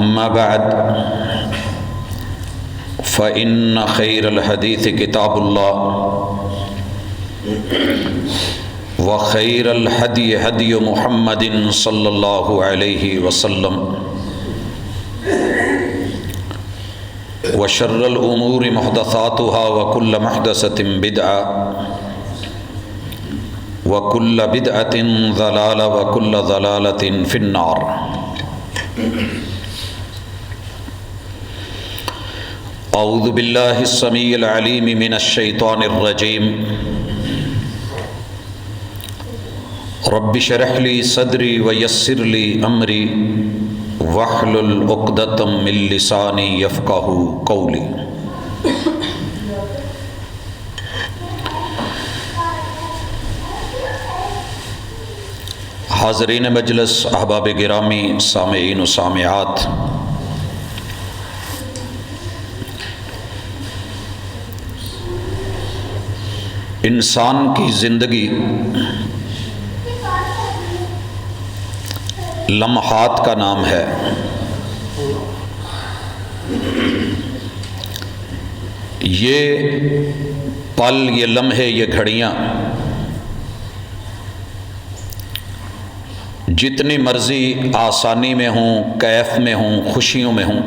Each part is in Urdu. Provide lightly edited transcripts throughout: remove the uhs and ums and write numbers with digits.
أما بعد فإن خير الحديث كتاب الله وخير الهدي هدي محمد صلى الله عليه وسلم وشر الأمور محدثاتها وكل محدثة بدعة وكل بدعة ضلالة وكل ضلالة في النار. اعوذ باللہ السمیع العلیم من الشیطان الرجیم. رب اشرح لی صدری ویسر لی امری واحلل عقدۃ من لسانی یفقہوا قولی. حاضرین مجلس، احباب گرامی، سامعین و سامعات، انسان کی زندگی لمحات کا نام ہے. یہ پل، یہ لمحے، یہ گھڑیاں جتنی مرضی آسانی میں ہوں، کیف میں ہوں، خوشیوں میں ہوں،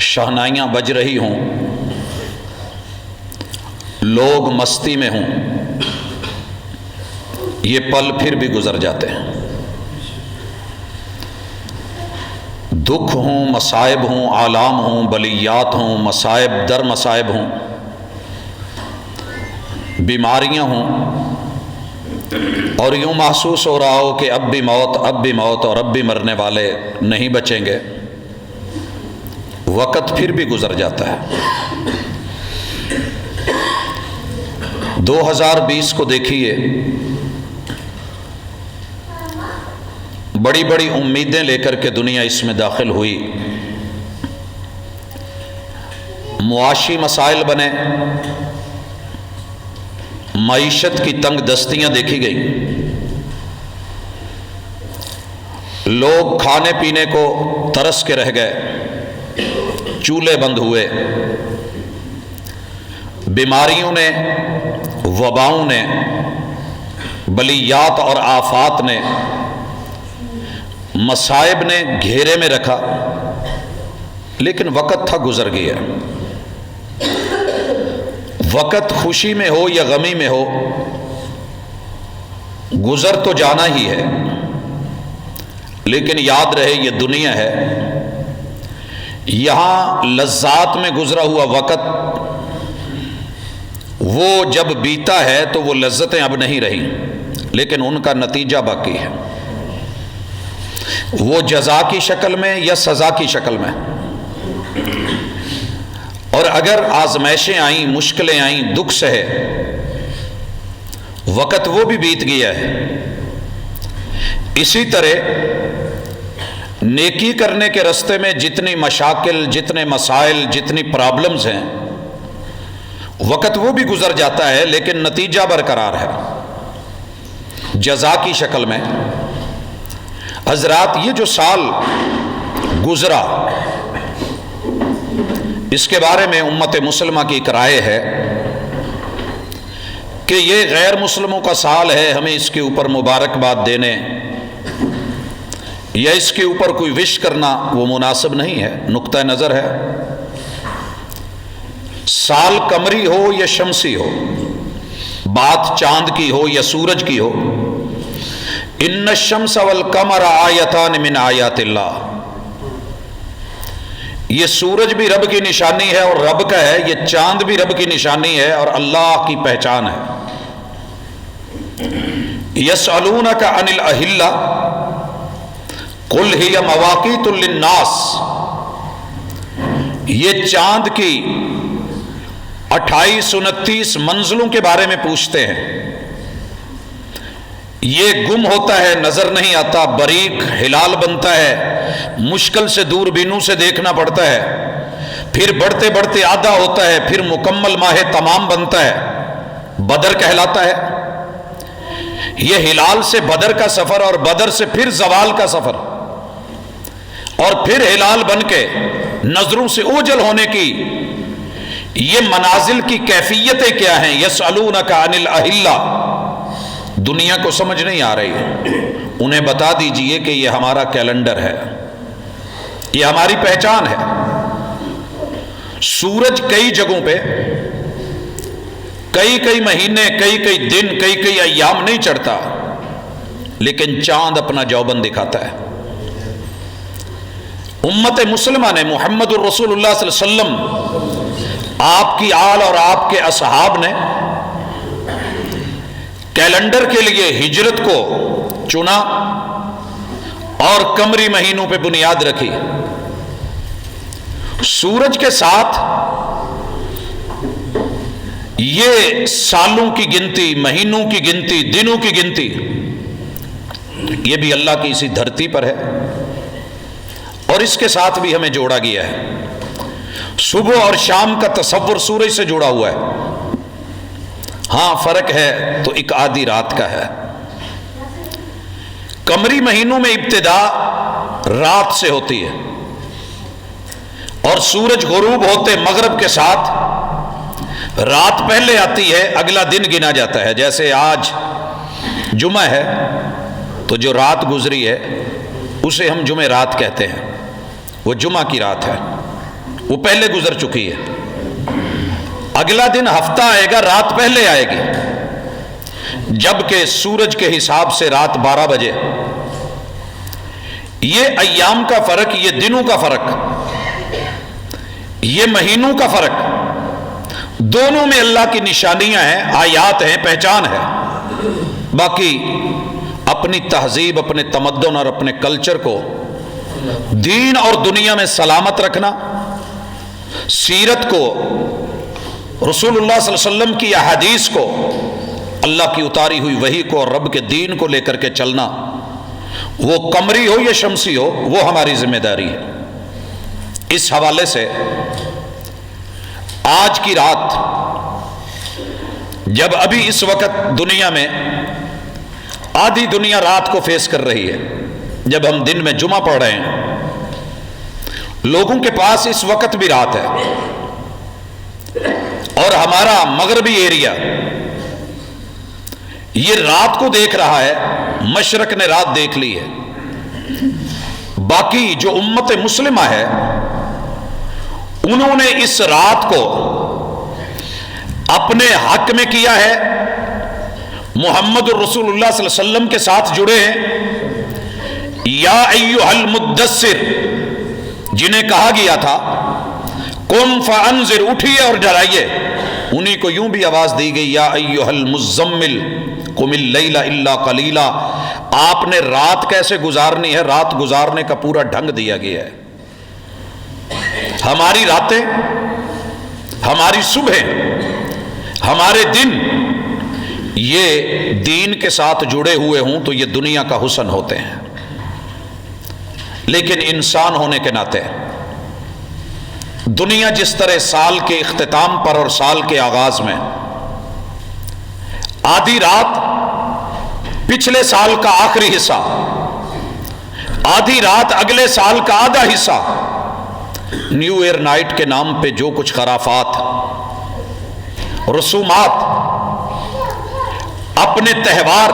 شہنائیاں بج رہی ہوں، لوگ مستی میں ہوں، یہ پل پھر بھی گزر جاتے ہیں. دکھ ہوں، مصائب ہوں، آلام ہوں، بلیات ہوں، مصائب در مصائب ہوں، بیماریاں ہوں، اور یوں محسوس ہو رہا ہو کہ اب بھی موت، اب بھی موت، اور اب بھی مرنے والے نہیں بچیں گے. وقت پھر بھی گزر جاتا ہے. 2020 کو دیکھیے، بڑی بڑی امیدیں لے کر کے دنیا اس میں داخل ہوئی. معاشی مسائل بنے، معیشت کی تنگ دستیاں دیکھی گئیں، لوگ کھانے پینے کو ترس کے رہ گئے، چولہے بند ہوئے، بیماریوں نے، وباؤں نے، بلیات اور آفات نے، مصائب نے گھیرے میں رکھا. لیکن وقت تھا، گزر گیا. وقت خوشی میں ہو یا غمی میں ہو، گزر تو جانا ہی ہے. لیکن یاد رہے یہ دنیا ہے، یہاں لذات میں گزرا ہوا وقت وہ جب بیتا ہے تو وہ لذتیں اب نہیں رہی، لیکن ان کا نتیجہ باقی ہے. وہ جزا کی شکل میں یا سزا کی شکل میں. اور اگر آزمائشیں آئیں، مشکلیں آئیں، دکھ سہے، وقت وہ بھی بیت گیا ہے. اسی طرح نیکی کرنے کے راستے میں جتنی مشاکل، جتنے مسائل، جتنی پرابلمز ہیں، وقت وہ بھی گزر جاتا ہے، لیکن نتیجہ برقرار ہے جزا کی شکل میں. حضرات، یہ جو سال گزرا، اس کے بارے میں امت مسلمہ کی ایک رائے ہے کہ یہ غیر مسلموں کا سال ہے، ہمیں اس کے اوپر مبارکباد دینے یا اس کے اوپر کوئی وش کرنا وہ مناسب نہیں ہے. نقطہ نظر ہے، سال قمری ہو یا شمسی ہو، بات چاند کی ہو یا سورج کی ہو، ان الشمس والقمر آیتان من آیات اللہ. یہ سورج بھی رب کی نشانی ہے اور رب کا ہے، یہ چاند بھی رب کی نشانی ہے اور اللہ کی پہچان ہے. یسألونک عن الاہلہ قل ہی مواقیت للناس. یہ چاند کی 28-29 منزلوں کے بارے میں پوچھتے ہیں. یہ گم ہوتا ہے، نظر نہیں آتا، باریک ہلال بنتا ہے، مشکل سے دوربینوں سے دیکھنا پڑتا ہے، پھر بڑھتے بڑھتے آدھا ہوتا ہے، پھر مکمل ماہ تمام بنتا ہے، بدر کہلاتا ہے. یہ ہلال سے بدر کا سفر اور بدر سے پھر زوال کا سفر، اور پھر ہلال بن کے نظروں سے اوجھل ہونے کی یہ منازل کی کیفیتیں کیا ہیں؟ یسألونک عن الاہلہ، دنیا کو سمجھ نہیں آ رہی ہے، انہیں بتا دیجئے کہ یہ ہمارا کیلنڈر ہے، یہ ہماری پہچان ہے۔ سورج کئی جگہوں پہ کئی مہینے، کئی دن، کئی ایام نہیں چڑھتا، لیکن چاند اپنا جوبن دکھاتا ہے۔ امت مسلمہ نے، محمد الرسول اللہ صلی اللہ علیہ وسلم، آپ کی آل اور آپ کے اصحاب نے کیلنڈر کے لیے ہجرت کو چنا اور قمری مہینوں پہ بنیاد رکھی۔ سورج کے ساتھ یہ سالوں کی گنتی، مہینوں کی گنتی، دنوں کی گنتی، یہ بھی اللہ کی اسی دھرتی پر ہے، اور اس کے ساتھ بھی ہمیں جوڑا گیا ہے۔ صبح اور شام کا تصور سورج سے جڑا ہوا ہے، ہاں فرق ہے تو ایک آدھی رات کا ہے۔ قمری مہینوں میں ابتدا رات سے ہوتی ہے، اور سورج غروب ہوتے مغرب کے ساتھ رات پہلے آتی ہے، اگلا دن گنا جاتا ہے۔ جیسے آج جمعہ ہے تو جو رات گزری ہے اسے ہم جمعہ رات کہتے ہیں، وہ جمعہ کی رات ہے، وہ پہلے گزر چکی ہے۔ اگلا دن ہفتہ آئے گا، رات پہلے آئے گی، جبکہ سورج کے حساب سے رات 12 بجے۔ یہ ایام کا فرق، یہ دنوں کا فرق، یہ مہینوں کا فرق، دونوں میں اللہ کی نشانیاں ہیں، آیات ہیں، پہچان ہے۔ باقی اپنی تہذیب، اپنے تمدن اور اپنے کلچر کو دین اور دنیا میں سلامت رکھنا، سیرت کو، رسول اللہ صلی اللہ علیہ وسلم کی احادیث کو، اللہ کی اتاری ہوئی وحی کو اور رب کے دین کو لے کر کے چلنا، وہ قمری ہو یا شمسی ہو، وہ ہماری ذمہ داری ہے۔ اس حوالے سے آج کی رات، جب ابھی اس وقت دنیا میں آدھی دنیا رات کو فیس کر رہی ہے، جب ہم دن میں جمعہ پڑھ رہے ہیں، لوگوں کے پاس اس وقت بھی رات ہے، اور ہمارا مغربی ایریا یہ رات کو دیکھ رہا ہے، مشرق نے رات دیکھ لی ہے۔ باقی جو امت مسلمہ ہے، انہوں نے اس رات کو اپنے حق میں کیا ہے، محمد الرسول اللہ صلی اللہ علیہ وسلم کے ساتھ جڑے ہیں۔ یا ایھا المدثر، جنہیں کہا گیا تھا قم فانذر، اٹھیے اور ڈرائیے، انہی کو یوں بھی آواز دی گئی یا ایھا المزمل قم اللیل الا قلیلا۔ آپ نے رات کیسے گزارنی ہے، رات گزارنے کا پورا ڈھنگ دیا گیا ہے۔ ہماری راتیں، ہماری صبح، ہمارے دن یہ دین کے ساتھ جڑے ہوئے ہوں تو یہ دنیا کا حسن ہوتے ہیں، لیکن انسان ہونے کے ناطے دنیا جس طرح سال کے اختتام پر اور سال کے آغاز میں آدھی رات پچھلے سال کا آخری حصہ، آدھی رات اگلے سال کا آدھا حصہ، نیو ایئر نائٹ کے نام پہ جو کچھ خرافات، رسومات، اپنے تہوار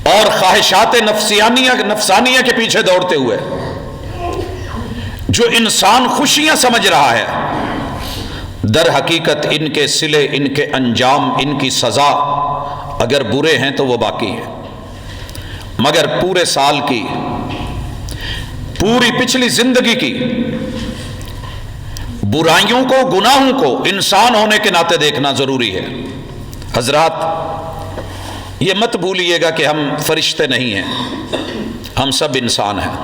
اور خواہشات نفسانیہ کے پیچھے دوڑتے ہوئے جو انسان خوشیاں سمجھ رہا ہے، در حقیقت ان کے صلے، ان کے انجام، ان کی سزا اگر برے ہیں تو وہ باقی ہے۔ مگر پورے سال کی، پوری پچھلی زندگی کی برائیوں کو، گناہوں کو انسان ہونے کے ناطے دیکھنا ضروری ہے۔ حضرات، یہ مت بھولیے گا کہ ہم فرشتے نہیں ہیں، ہم سب انسان ہیں۔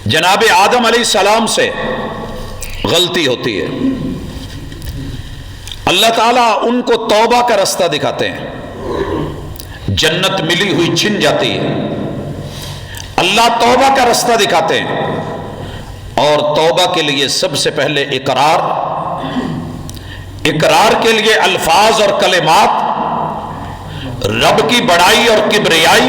جناب آدم علیہ السلام سے غلطی ہوتی ہے، اللہ تعالیٰ ان کو توبہ کا رستہ دکھاتے ہیں، جنت ملی ہوئی چھن جاتی ہے، اللہ توبہ کا رستہ دکھاتے ہیں، اور توبہ کے لیے سب سے پہلے اقرار کے لیے الفاظ اور کلمات، رب کی بڑائی اور کبریائی،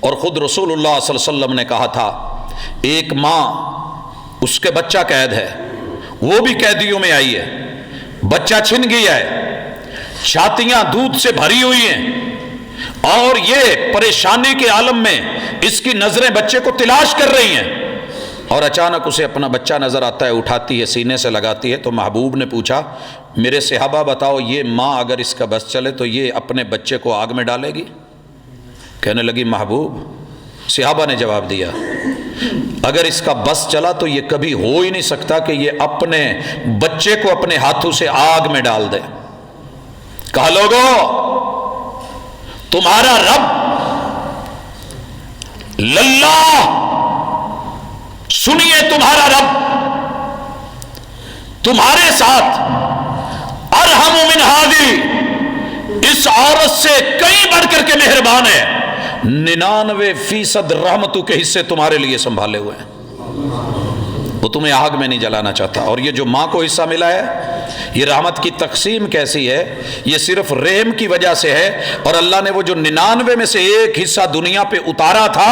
اور خود رسول اللہ صلی اللہ علیہ وسلم نے کہا تھا ایک ماں اس کے بچہ قید ہے، وہ بھی قیدیوں میں آئی ہے، بچہ چھن گیا ہے، چھاتیاں دودھ سے بھری ہوئی ہیں اور یہ پریشانی کے عالم میں اس کی نظریں بچے کو تلاش کر رہی ہیں، اور اچانک اسے اپنا بچہ نظر آتا ہے، اٹھاتی ہے، سینے سے لگاتی ہے۔ تو محبوب نے پوچھا میرے صحابہ بتاؤ یہ ماں اگر اس کا بس چلے تو یہ اپنے بچے کو آگ میں ڈالے گی؟ کہنے لگی محبوب، صحابہ نے جواب دیا اگر اس کا بس چلا تو یہ کبھی ہو ہی نہیں سکتا کہ یہ اپنے بچے کو اپنے ہاتھوں سے آگ میں ڈال دے۔ کہا لوگو تمہارا رب للہ، سنیے تمہارا رب تمہارے ساتھ ارحم من ہادی، اس عورت سے کئی بڑھ کر کے مہربان ہے، 99% رحمتوں کے حصے تمہارے لیے سنبھالے ہوئے ہیں، وہ تمہیں آگ میں نہیں جلانا چاہتا۔ اور یہ جو ماں کو حصہ ملا ہے، یہ رحمت کی تقسیم کیسی ہے، یہ صرف رحم کی وجہ سے ہے، اور اللہ نے وہ جو 99 میں سے ایک حصہ دنیا پہ اتارا تھا،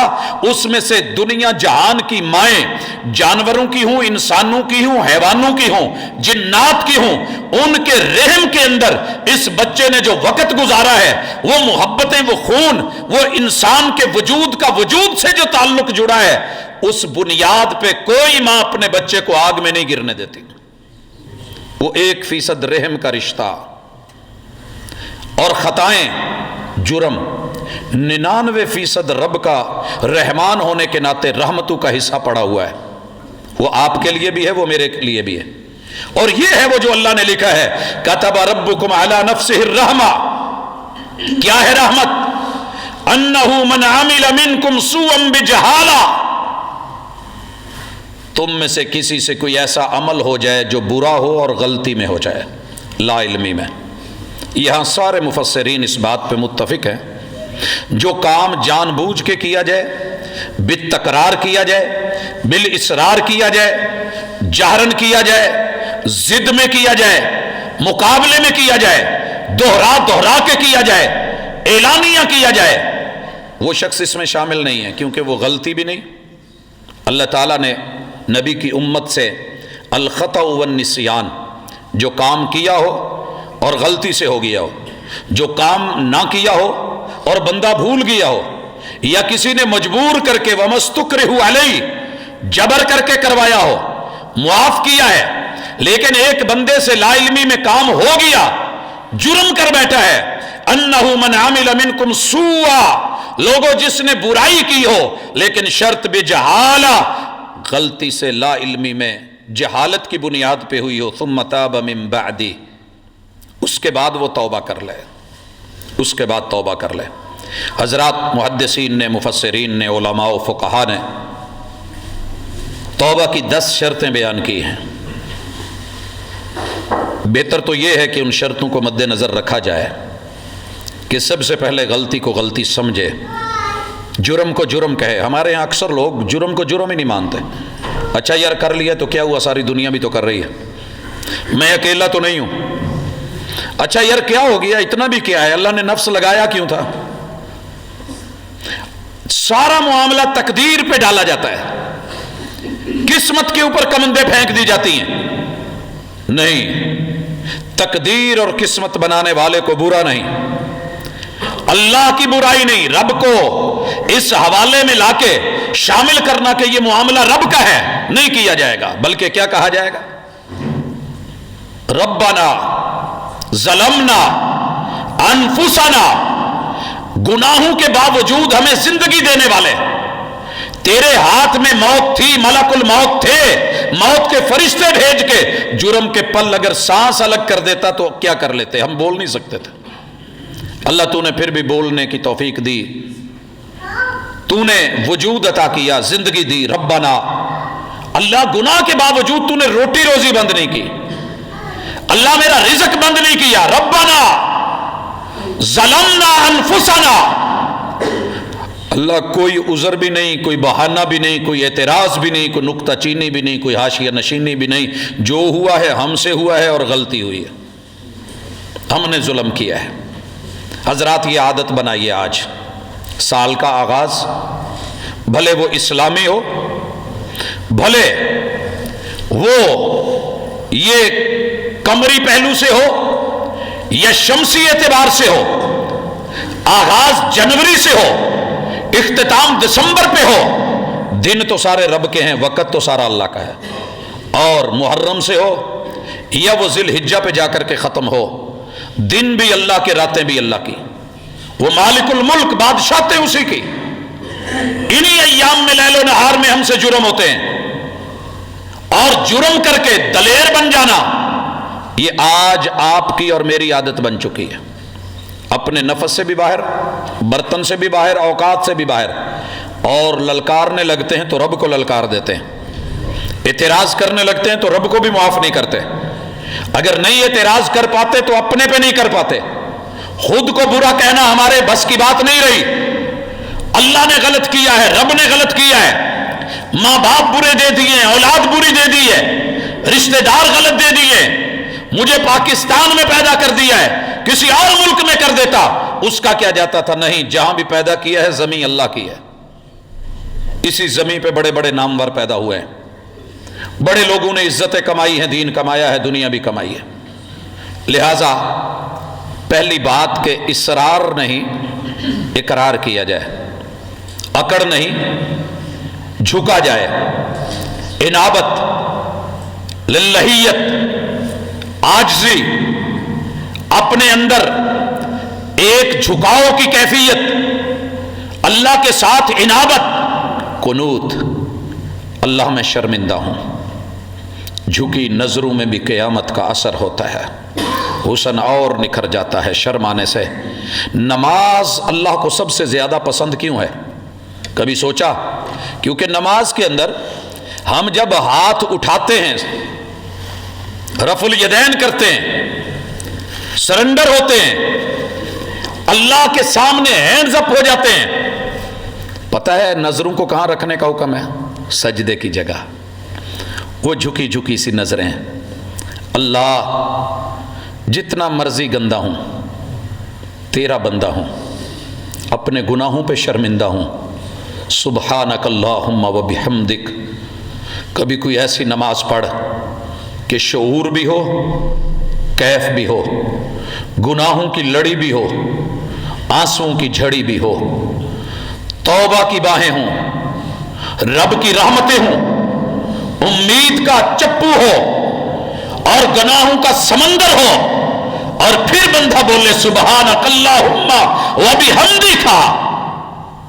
اس میں سے دنیا جہان کی مائیں، جانوروں کی ہوں، انسانوں کی ہوں، حیوانوں کی ہوں، جنات کی ہوں، ان کے رحم کے اندر اس بچے نے جو وقت گزارا ہے، وہ محبتیں، وہ خون، وہ انسان کے وجود کا وجود سے جو تعلق جڑا ہے، اس بنیاد پہ کوئی ماں اپنے بچے کو آگ میں نہیں گرنے دیتی۔ وہ 1% رحم کا رشتہ، اور خطائیں، جرم 99% رب کا رحمان ہونے کے ناطے رحمتوں کا حصہ پڑا ہوا ہے، وہ آپ کے لیے بھی ہے، وہ میرے لیے بھی ہے۔ اور یہ ہے وہ جو اللہ نے لکھا ہے کتب ربکم علی نفسہ الرحمہ، کیا ہے رحمت؟ انہ من عمل منکم سوءا بجہالہ، تم میں سے کسی سے کوئی ایسا عمل ہو جائے جو برا ہو اور غلطی میں ہو جائے، لا علمی میں۔ یہاں سارے مفسرین اس بات پہ متفق ہیں، جو کام جان بوجھ کے کیا جائے، بالتکرار کیا جائے، بالاصرار کیا جائے، جہرن کیا جائے، ضد میں کیا جائے، مقابلے میں کیا جائے، دوہرا کے کیا جائے، اعلانیہ کیا جائے، وہ شخص اس میں شامل نہیں ہے، کیونکہ وہ غلطی بھی نہیں۔ اللہ تعالیٰ نے نبی کی امت سے الخطأ والنسیان، جو کام کیا ہو اور غلطی سے ہو گیا ہو، جو کام نہ کیا ہو اور بندہ بھول گیا ہو، یا کسی نے مجبور کر کے وَمَسْتُكْرِهُ عَلَيْهِ، جبر کر کے کروایا ہو، معاف کیا ہے، لیکن ایک بندے سے لا علمی میں کام ہو گیا، جرم کر بیٹھا ہے۔ اَنَّهُ مَنْ عَمِلَ مِنْكُمْ سُوءًا، لوگوں جس نے برائی کی ہو لیکن شرط بجہالہ، غلطی سے، لا علمی میں، جہالت کی بنیاد پہ ہوئی ہو، ثم تاب من بعدی، اس کے بعد وہ توبہ کر لے، اس کے بعد توبہ کر لے۔ حضرات محدثین نے، مفسرین نے، علماء و فقہا نے توبہ کی 10 شرطیں بیان کی ہیں۔ بہتر تو یہ ہے کہ ان شرطوں کو مد نظر رکھا جائے کہ سب سے پہلے غلطی کو غلطی سمجھے، جرم کو جرم کہے۔ ہمارے یہاں اکثر لوگ جرم کو جرم ہی نہیں مانتے۔ اچھا یار کر لیا تو کیا ہوا، ساری دنیا بھی تو کر رہی ہے، میں اکیلا تو نہیں ہوں۔ اچھا یار کیا ہو گیا، اتنا بھی کیا ہے، اللہ نے نفس لگایا کیوں تھا؟ سارا معاملہ تقدیر پہ ڈالا جاتا ہے، قسمت کے اوپر کمندیں پھینک دی جاتی ہیں۔ نہیں، تقدیر اور قسمت بنانے والے کو برا نہیں، اللہ کی برائی نہیں، رب کو اس حوالے میں لا کے شامل کرنا کہ یہ معاملہ رب کا ہے، نہیں کیا جائے گا، بلکہ کیا کہا جائے گا؟ ربنا ظلمنا انفسنا، گناہوں کے باوجود ہمیں زندگی دینے والے، تیرے ہاتھ میں موت تھی، ملک الموت تھے، موت کے فرشتے بھیج کے جرم کے پل اگر سانس الگ کر دیتا تو کیا کر لیتے، ہم بول نہیں سکتے تھے۔ اللہ تو نے پھر بھی بولنے کی توفیق دی، تو نے وجود عطا کیا، زندگی دی۔ ربنا، اللہ گناہ کے باوجود تو نے روٹی روزی بند نہیں کی، اللہ میرا رزق بند نہیں کیا۔ ربنا ظلمنا انفسنا، اللہ کوئی عذر بھی نہیں، کوئی بہانہ بھی نہیں، کوئی اعتراض بھی نہیں، کوئی نکتہ چینی بھی نہیں، کوئی حاشیہ نشینی بھی نہیں، جو ہوا ہے ہم سے ہوا ہے اور غلطی ہوئی ہے، ہم نے ظلم کیا ہے۔ حضرات یہ عادت بنائیے آج سال کا آغاز بھلے وہ اسلامی ہو، بھلے وہ یہ قمری پہلو سے ہو یا شمسی اعتبار سے ہو، آغاز جنوری سے ہو، اختتام دسمبر پہ ہو، دن تو سارے رب کے ہیں، وقت تو سارا اللہ کا ہے، اور محرم سے ہو یا وہ ذی الحجہ پہ جا کر کے ختم ہو، دن بھی اللہ کے، راتیں بھی اللہ کی، وہ مالک الملک، بادشاہتیں اسی کی۔ انہی ایام میں لیل و نہار میں ہم سے جرم ہوتے ہیں، اور جرم کر کے دلیر بن جانا یہ آج آپ کی اور میری عادت بن چکی ہے، اپنے نفس سے بھی باہر، برتن سے بھی باہر، اوقات سے بھی باہر، اور للکارنے لگتے ہیں تو رب کو للکار دیتے ہیں، اعتراض کرنے لگتے ہیں تو رب کو بھی معاف نہیں کرتے، اگر نہیں اعتراض کر پاتے تو اپنے پہ نہیں کر پاتے، خود کو برا کہنا ہمارے بس کی بات نہیں رہی، اللہ نے غلط کیا ہے، رب نے غلط کیا ہے، ماں باپ برے دے دیے، اولاد بری دے دی ہے، رشتہ دار غلط دے دیے، مجھے پاکستان میں پیدا کر دیا ہے، کسی اور ملک میں کر دیتا اس کا کیا جاتا تھا؟ نہیں، جہاں بھی پیدا کیا ہے زمین اللہ کی ہے، اسی زمین پہ بڑے بڑے نامور پیدا ہوئے ہیں، بڑے لوگوں نے عزتیں کمائی ہیں، دین کمایا ہے، دنیا بھی کمائی ہے، لہذا پہلی بات کہ اصرار نہیں، اقرار کیا جائے، اکڑ نہیں، جھکا جائے، انابت، للہیت، عاجزی، اپنے اندر ایک جھکاؤ کی کیفیت، اللہ کے ساتھ انابت، قنوت، اللہ میں شرمندہ ہوں، جھکی نظروں میں بھی قیامت کا اثر ہوتا ہے، حسن اور نکھر جاتا ہے شرمانے سے۔ نماز اللہ کو سب سے زیادہ پسند کیوں ہے؟ کبھی سوچا؟ کیونکہ نماز کے اندر ہم جب ہاتھ اٹھاتے ہیں، رفع الیدین کرتے ہیں، سرنڈر ہوتے ہیں، اللہ کے سامنے ہینڈز اپ ہو جاتے ہیں، پتہ ہے نظروں کو کہاں رکھنے کا حکم ہے؟ سجدے کی جگہ، وہ جھکی جھکی سی نظریں، اللہ جتنا مرضی گندا ہوں تیرا بندہ ہوں، اپنے گناہوں پہ شرمندہ ہوں، سبحانک اللہم و بحمدک۔ کبھی کوئی ایسی نماز پڑھ کہ شعور بھی ہو، کیف بھی ہو، گناہوں کی لڑی بھی ہو، آنسوں کی جھڑی بھی ہو، توبہ کی باہیں ہوں، رب کی رحمتیں ہوں، امید کا چپو ہو اور گناہوں کا سمندر ہو، اور پھر بندہ بولے سبحانک اللہم و بحمدک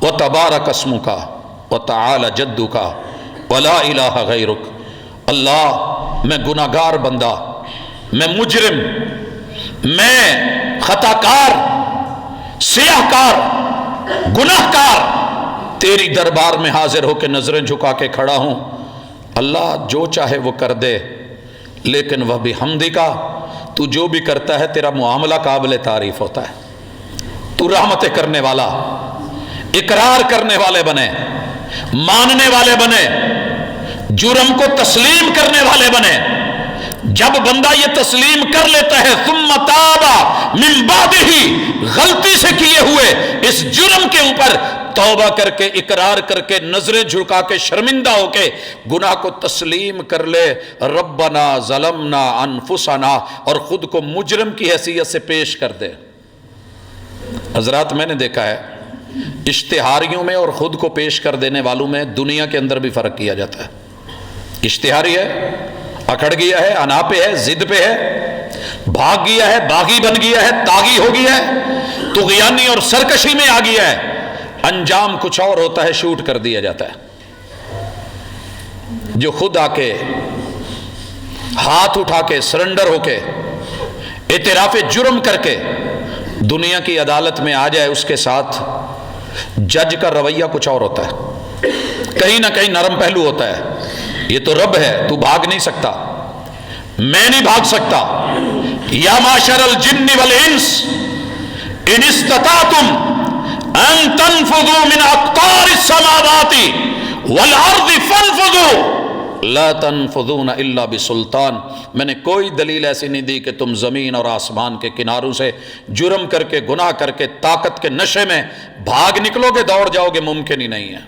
وتبارک اسمک وتعالی جدک ولا الہ غیرک۔ اللہ میں گناہ گار بندہ، میں مجرم، میں خطا کار، سیاہ کار، گناہ کار، تیری دربار میں حاضر ہو کے نظریں جھکا کے کھڑا ہوں، اللہ جو چاہے وہ کر دے، لیکن وہ بحمدک، تو جو بھی کرتا ہے تیرا معاملہ قابل تعریف ہوتا ہے، تو رحمتیں کرنے والا، اقرار کرنے والے بنے، ماننے والے بنے، جرم کو تسلیم کرنے والے بنے۔ جب بندہ یہ تسلیم کر لیتا ہے ثم تاب من بعدہ، غلطی سے کیے ہوئے اس جرم کے اوپر توبہ کر کے، اقرار کر کے، نظریں جھکا کے، شرمندہ ہو کے گناہ کو تسلیم کر لے، ربنا ظلمنا انفسنا، اور خود کو مجرم کی حیثیت سے پیش کر دے۔ حضرات میں نے دیکھا ہے اشتہاریوں میں اور خود کو پیش کر دینے والوں میں دنیا کے اندر بھی فرق کیا جاتا ہے۔ اشتہاری ہے، اکڑ گیا ہے، انا پہ ہے، ضد پہ ہے، بھاگ گیا ہے، باغی بن گیا ہے، تاغی ہو گیا ہے، طغیانی اور سرکشی میں آ گیا ہے، انجام کچھ اور ہوتا ہے، شوٹ کر دیا جاتا ہے۔ جو خود آ کے ہاتھ اٹھا کے سرنڈر ہو کے اعتراف جرم کر کے دنیا کی عدالت میں آ جائے، اس کے ساتھ جج کا رویہ کچھ اور ہوتا ہے، کہیں نہ کہیں نرم پہلو ہوتا ہے، یہ تو رب ہے، تو بھاگ نہیں سکتا، میں نہیں بھاگ سکتا، یا معشر الجن والانس ان استطعتم ان تنفذوا من اقطار السماوات والارض فانفذوا لا تنفذون الا بسلطان، میں نے کوئی دلیل ایسی نہیں دی کہ تم زمین اور آسمان کے کناروں سے جرم کر کے گناہ کر کے طاقت کے نشے میں بھاگ نکلو گے، دوڑ جاؤ گے، ممکن ہی نہیں ہے۔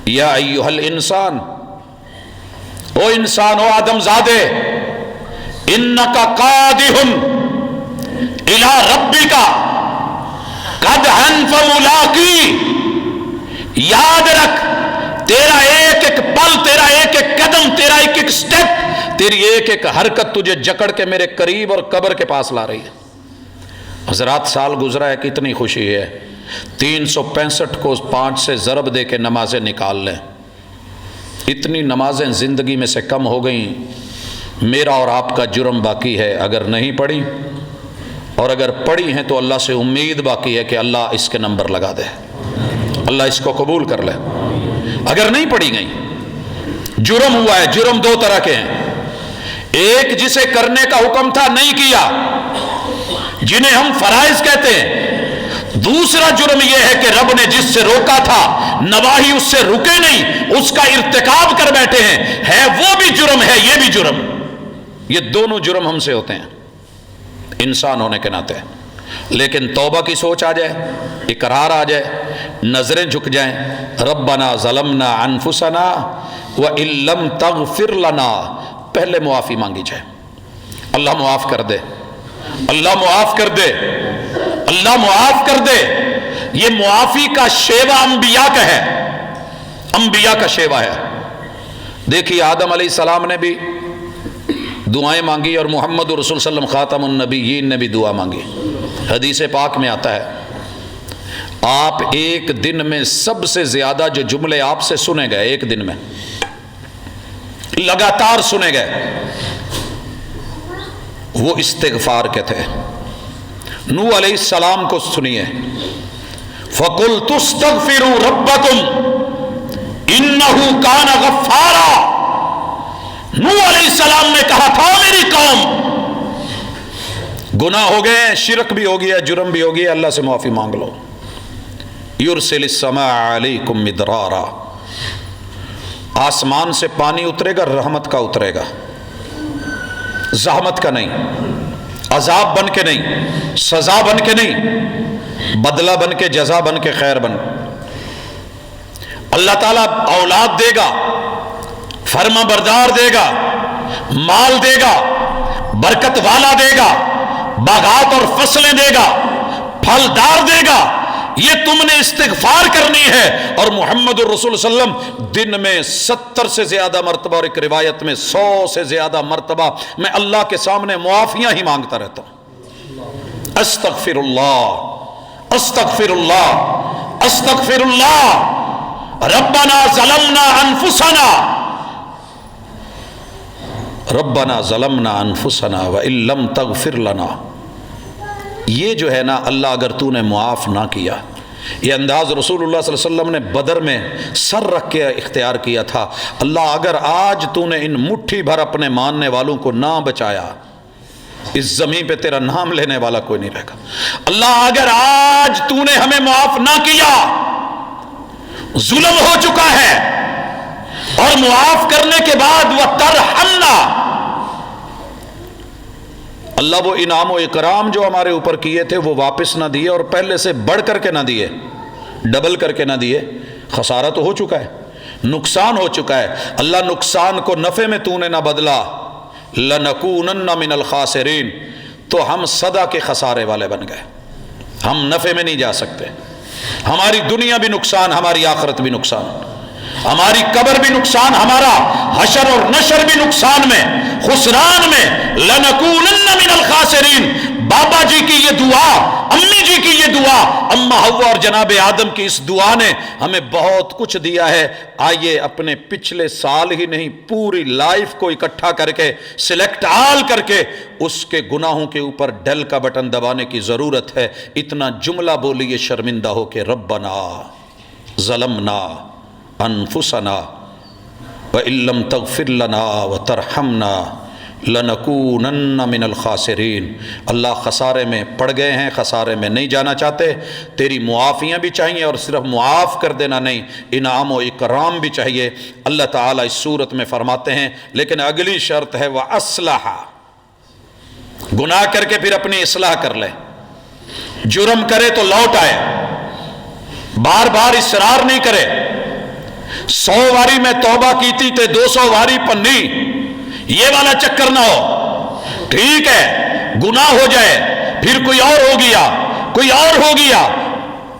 یا ایھا الانسان، او انسان، او آدم زادے، انک قادح الی ربک قدحا فملاقی، یاد رکھ تیرا ایک ایک پل، تیرا ایک ایک قدم، تیرا ایک ایک سٹیپ، تیری ایک ایک حرکت تجھے جکڑ کے میرے قریب اور قبر کے پاس لا رہی ہے۔ حضرات سال گزرا ہے، کتنی خوشی ہے، 365 کو 5 سے ضرب دے کے نمازیں نکال لیں، اتنی نمازیں زندگی میں سے کم ہو گئیں۔ میرا اور آپ کا جرم باقی ہے، اگر نہیں پڑھی، اور اگر پڑھی ہیں تو اللہ سے امید باقی ہے کہ اللہ اس کے نمبر لگا دے، اللہ اس کو قبول کر لے۔ اگر نہیں پڑھی گئی، جرم ہوا ہے۔ جرم دو طرح کے ہیں، ایک جسے کرنے کا حکم تھا نہیں کیا، جنہیں ہم فرائض کہتے ہیں۔ دوسرا جرم یہ ہے کہ رب نے جس سے روکا تھا، نواہی اس سے رکے نہیں، اس کا ارتکاب کر بیٹھے ہیں، ہے وہ بھی جرم ہے، یہ بھی جرم۔ یہ دونوں جرم ہم سے ہوتے ہیں انسان ہونے کے ناطے، لیکن توبہ کی سوچ آ جائے، اقرار آ جائے، نظریں جھک جائیں، ربنا ظلمنا انفسنا وان لم تغفر لنا، پہلے معافی مانگی جائے، اللہ معاف کر دے، اللہ معاف کر دے، اللہ معاف کر دے۔ یہ معافی کا شیوا انبیاء کا ہے، انبیاء کا شیوا ہے۔ دیکھیے آدم علیہ السلام نے بھی دعائیں مانگی، اور محمد رسول صلی اللہ علیہ وسلم خاتم النبیین نے بھی دعا مانگی۔ حدیث پاک میں آتا ہے آپ ایک دن میں سب سے زیادہ جو جملے آپ سے سنے گئے، ایک دن میں لگاتار سنے گئے، وہ استغفار کے تھے۔ نوح علیہ السلام کو سنیے، فَقُلْتُ اسْتَغْفِرُوا رَبَّكُمْ إِنَّهُ كَانَ غَفَّارًا۔ نوح علیہ السلام نے کہا تھا میری قوم، گناہ ہو گئے، شرک بھی ہو گیا، جرم بھی ہو گیا، اللہ سے معافی مانگ لو۔ یرسل السماء علیکم مدرارا، آسمان سے پانی اترے گا، رحمت کا اترے گا، زحمت کا نہیں، عذاب بن کے نہیں، سزا بن کے نہیں، بدلہ بن کے، جزا بن کے، خیر بن۔ اللہ تعالیٰ اولاد دے گا، فرما بردار دے گا، مال دے گا، برکت والا دے گا، باغات اور فصلیں دے گا، پھلدار دے گا۔ یہ تم نے استغفار کرنی ہے۔ اور محمد الرسول صلی اللہ علیہ وسلم دن میں 70 سے زیادہ مرتبہ، اور ایک روایت میں 100 سے زیادہ مرتبہ میں اللہ کے سامنے معافیاں ہی مانگتا رہتا ہوں، استغفر اللہ، استغفر اللہ، استغفر اللہ، ربنا ظلمنا انفسنا، ربنا ظلمنا انفسنا وان لم تغفر لنا۔ یہ جو ہے نا، اللہ اگر تو نے معاف نہ کیا، یہ انداز رسول اللہ صلی اللہ علیہ وسلم نے بدر میں سر رکھ کے اختیار کیا تھا، اللہ اگر آج تو نے ان مٹھی بھر اپنے ماننے والوں کو نہ بچایا، اس زمین پہ تیرا نام لینے والا کوئی نہیں رہے گا۔ اللہ اگر آج تو نے ہمیں معاف نہ کیا، ظلم ہو چکا ہے، اور معاف کرنے کے بعد وَتَرْحَمْنَا، اللہ وہ انعام و اکرام جو ہمارے اوپر کیے تھے وہ واپس نہ دیے، اور پہلے سے بڑھ کر کے نہ دیے، ڈبل کر کے نہ دیے۔ خسارہ تو ہو چکا ہے، نقصان ہو چکا ہے، اللہ نقصان کو نفع میں تو نے نہ بدلا، لَنَكُونَنَّ مِنَ الْخَاسِرِينَ، تو ہم سدا کے خسارے والے بن گئے، ہم نفع میں نہیں جا سکتے، ہماری دنیا بھی نقصان، ہماری آخرت بھی نقصان، ہماری قبر بھی نقصان، ہمارا حشر اور نشر بھی نقصان میں، خسران میں، لَنَكُونَنَّ مِنَ الْخَاسِرِينَ۔ بابا جی کی یہ دعا، امی جی کی یہ دعا، اماں حوا اور جناب آدم کی اس دعا نے ہمیں بہت کچھ دیا ہے۔ آئیے اپنے پچھلے سال ہی نہیں، پوری لائف کو اکٹھا کر کے، سلیکٹ آل کر کے، اس کے گناہوں کے اوپر ڈیل کا بٹن دبانے کی ضرورت ہے۔ اتنا جملہ بولیے شرمندہ ہو کے، ربنا ظلمنا انفسنا وان لم تغفر لنا وترحمنا لنکونن من الخاسرین، اللہ خسارے میں پڑ گئے ہیں، خسارے میں نہیں جانا چاہتے، تیری معافیاں بھی چاہیے، اور صرف معاف کر دینا نہیں، انعام و اکرام بھی چاہیے۔ اللہ تعالیٰ اس صورت میں فرماتے ہیں لیکن اگلی شرط ہے وَأَصْلَحَ، گناہ کر کے پھر اپنی اصلاح کر لے، جرم کرے تو لوٹ آئے، بار بار اصرار نہیں کرے، 100 واری میں توبہ کیتی تے 200 واری پنی، یہ والا چکر نہ ہو۔ ٹھیک ہے گناہ ہو جائے، پھر کوئی اور ہو گیا، کوئی اور ہو گیا،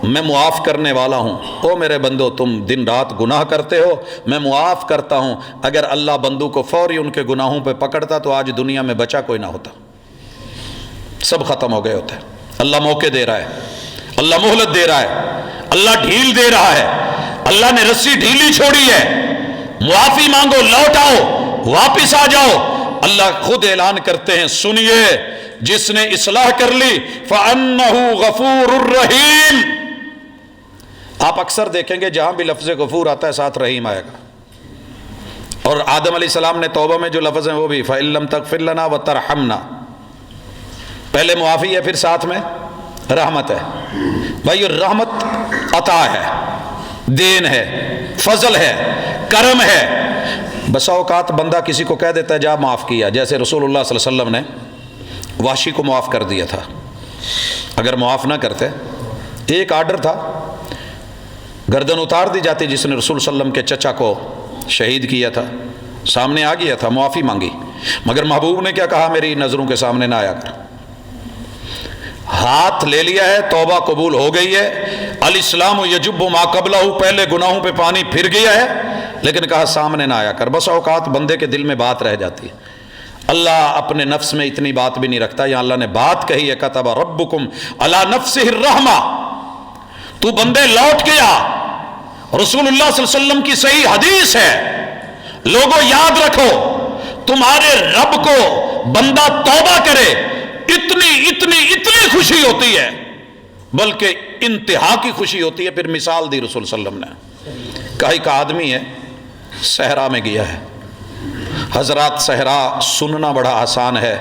میں معاف کرنے والا ہوں۔ او میرے بندو، تم دن رات گناہ کرتے ہو، میں معاف کرتا ہوں۔ اگر اللہ بندو کو فوری ان کے گناہوں پہ پکڑتا تو آج دنیا میں بچا کوئی نہ ہوتا، سب ختم ہو گئے ہوتے۔ اللہ موقع دے رہا ہے، اللہ مہلت دے رہا ہے، اللہ ڈھیل دے رہا ہے، اللہ نے رسی ڈھیلی چھوڑی ہے، معافی مانگو، لوٹ آؤ، واپس آ جاؤ۔ اللہ خود اعلان کرتے ہیں، سنیے، جس نے اصلاح کر لی فَأَنَّهُ غَفُورٌ رَحِيمٌ۔ آپ اکثر دیکھیں گے جہاں بھی لفظ غفور آتا ہے ساتھ رحیم آئے گا، اور آدم علیہ السلام نے توبہ میں جو لفظ ہیں وہ بھی فَإِن لَّمْ تَغْفِرْ لَنَا وَتَرْحَمْنَا، پہلے معافی ہے، پھر ساتھ میں رحمت ہے۔ بھائی رحمت عطا ہے، دین ہے، فضل ہے، کرم ہے۔ بسا اوقات بندہ کسی کو کہہ دیتا ہے جا معاف کیا، جیسے رسول اللہ صلی اللہ علیہ وسلم نے وحشی کو معاف کر دیا تھا۔ اگر معاف نہ کرتے، ایک آرڈر تھا، گردن اتار دی جاتی، جس نے رسول صلی اللہ علیہ وسلم کے چچا کو شہید کیا تھا، سامنے آ گیا تھا، معافی مانگی، مگر محبوب نے کیا کہا، میری نظروں کے سامنے نہ آیا کر۔ ہاتھ لے لیا ہے، توبہ قبول ہو گئی ہے، الاسلام یجب ما قبلہ، پہلے گناہوں پہ پانی پھر گیا ہے، لیکن کہا سامنے نہ آیا کر۔ بس اوقات بندے کے دل میں بات رہ جاتی ہے، اللہ اپنے نفس میں اتنی بات بھی نہیں رکھتا، یہاں اللہ نے بات کہی ہے، کتب ربکم علی نفسہ الرحمہ، تو بندے لوٹ گیا۔ رسول اللہ صلی اللہ علیہ وسلم کی صحیح حدیث ہے، لوگوں یاد رکھو، تمہارے رب کو بندہ توبہ کرے، اتنی خوشی ہوتی ہے، بلکہ انتہا کی خوشی ہوتی ہے۔ پھر مثال دی رسول صلی اللہ علیہ وسلم نے، کہا ایک آدمی ہے صحرا میں گیا ہے۔ حضرات صحرا سننا بڑا آسان ہے،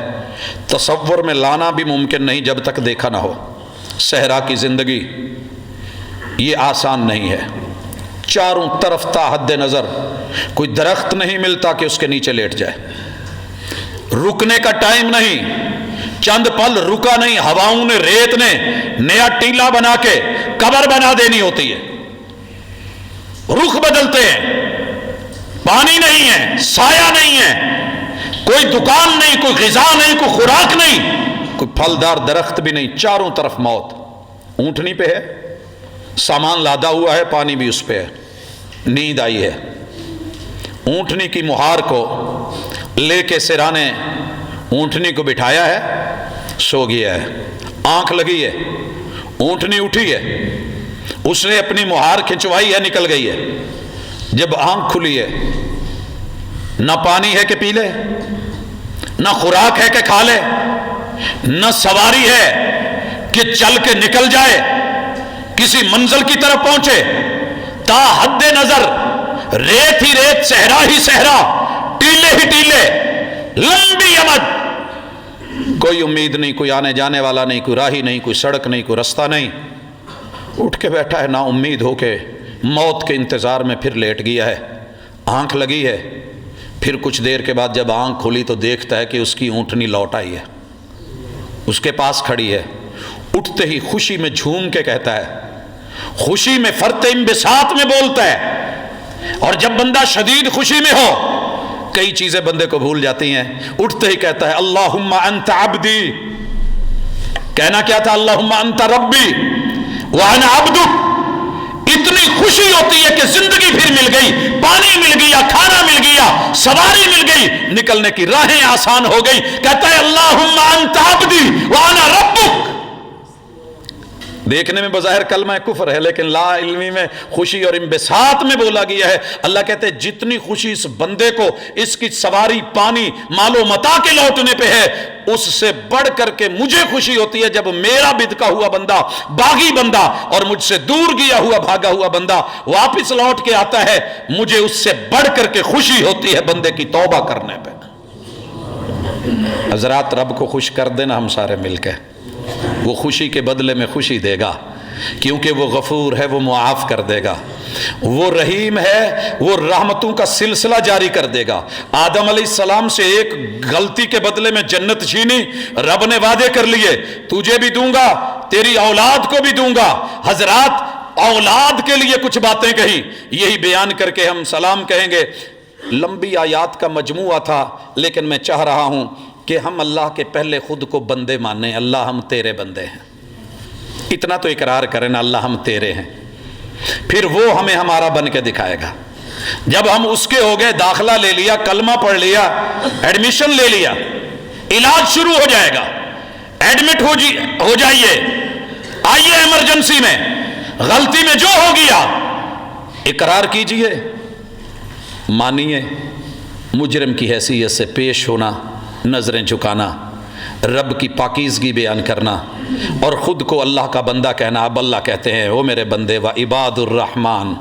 تصور میں لانا بھی ممکن نہیں جب تک دیکھا نہ ہو۔ صحرا کی زندگی یہ آسان نہیں ہے، چاروں طرف تا حد نظر کوئی درخت نہیں ملتا کہ اس کے نیچے لیٹ جائے، رکنے کا ٹائم نہیں، چند پل رکا نہیں، ہواؤں نے، ریت نے نیا ٹیلا بنا کے قبر بنا دینی ہوتی ہے، رخ بدلتے ہیں، پانی نہیں ہے، سایہ نہیں ہے، کوئی دکان نہیں، کوئی غذا نہیں، کوئی خوراک نہیں، کوئی پھلدار درخت بھی نہیں، چاروں طرف موت۔ اونٹنی پہ ہے، سامان لادا ہوا ہے، پانی بھی اس پہ ہے، نیند آئی ہے، اونٹنی کی مہار کو لے کے سرانے اونٹنی کو بٹھایا ہے، سو گیا ہے، آنکھ لگی ہے، اونٹنی اٹھی ہے، اس نے اپنی مہار کھنچوائی ہے، نکل گئی ہے۔ جب آنکھ کھلی ہے، نہ پانی ہے کہ پی لے، نہ خوراک ہے کہ کھا لے، نہ سواری ہے کہ چل کے نکل جائے، کسی منزل کی طرف پہنچے، تا حد نظر ریت ہی ریت، صحرا ہی صحرا، ٹیلے ہی ٹیلے، لمبی امد، کوئی امید نہیں، کوئی آنے جانے والا نہیں، کوئی راہی نہیں، کوئی سڑک نہیں، کوئی رستہ نہیں۔ اٹھ کے بیٹھا ہے نا امید ہو کے، موت کے انتظار میں پھر لیٹ گیا ہے، آنکھ لگی ہے۔ پھر کچھ دیر کے بعد جب آنکھ کھلی تو دیکھتا ہے کہ اس کی اونٹنی لوٹ آئی ہے، اس کے پاس کھڑی ہے۔ اٹھتے ہی خوشی میں جھوم کے کہتا ہے، خوشی میں فرط انبساط میں بولتا ہے۔ اور جب بندہ شدید خوشی میں ہو، کئی چیزیں بندے کو بھول جاتی ہیں، اٹھتے ہی کہتا ہے اللہم انت عبدی، کہنا کیا تھا، اللہم انت ربی وانا عبدک۔ اتنی خوشی ہوتی ہے کہ زندگی پھر مل گئی، پانی مل گیا، کھانا مل گیا، سواری مل گئی، نکلنے کی راہیں آسان ہو گئی۔ کہتا ہے اللہم انت عبدی وانا ربک۔ دیکھنے میں بظاہر کلمہ کفر ہے، لیکن لا علمی میں خوشی اور انبساط میں بولا گیا ہے۔ اللہ کہتے ہیں جتنی خوشی اس بندے کو اس کی سواری، پانی، مال و متاع کے لوٹنے پہ ہے، اس سے بڑھ کر کے مجھے خوشی ہوتی ہے جب میرا بدکا ہوا بندہ، باغی بندہ اور مجھ سے دور گیا ہوا، بھاگا ہوا بندہ واپس لوٹ کے آتا ہے۔ مجھے اس سے بڑھ کر کے خوشی ہوتی ہے بندے کی توبہ کرنے پہ۔ حضرات رب کو خوش کر دینا ہم سارے مل کے، وہ خوشی کے بدلے میں خوشی دے گا، کیونکہ وہ غفور ہے، وہ معاف کر دے گا، وہ رحیم ہے، وہ رحمتوں کا سلسلہ جاری کر دے گا۔ آدم علیہ السلام سے ایک غلطی کے بدلے میں جنت چھینی، رب نے وعدے کر لیے تجھے بھی دوں گا، تیری اولاد کو بھی دوں گا۔ حضرات اولاد کے لیے کچھ باتیں کہی، یہی بیان کر کے ہم سلام کہیں گے۔ لمبی آیات کا مجموعہ تھا، لیکن میں چاہ رہا ہوں کہ ہم اللہ کے پہلے خود کو بندے مانیں۔ اللہ ہم تیرے بندے ہیں، اتنا تو اقرار کریں نا، اللہ ہم تیرے ہیں، پھر وہ ہمیں ہمارا بن کے دکھائے گا۔ جب ہم اس کے ہو گئے، داخلہ لے لیا، کلمہ پڑھ لیا، ایڈمیشن لے لیا، علاج شروع ہو جائے گا۔ ایڈمٹ ہو جائیے، آئیے ایمرجنسی میں، غلطی میں جو ہو گیا اقرار کیجئے، مانیے، مجرم کی حیثیت سے پیش ہونا، نظریں جھکانا، رب کی پاکیزگی بیان کرنا، اور خود کو اللہ کا بندہ کہنا۔ اب اللہ کہتے ہیں وہ میرے بندے، وعباد الرحمن،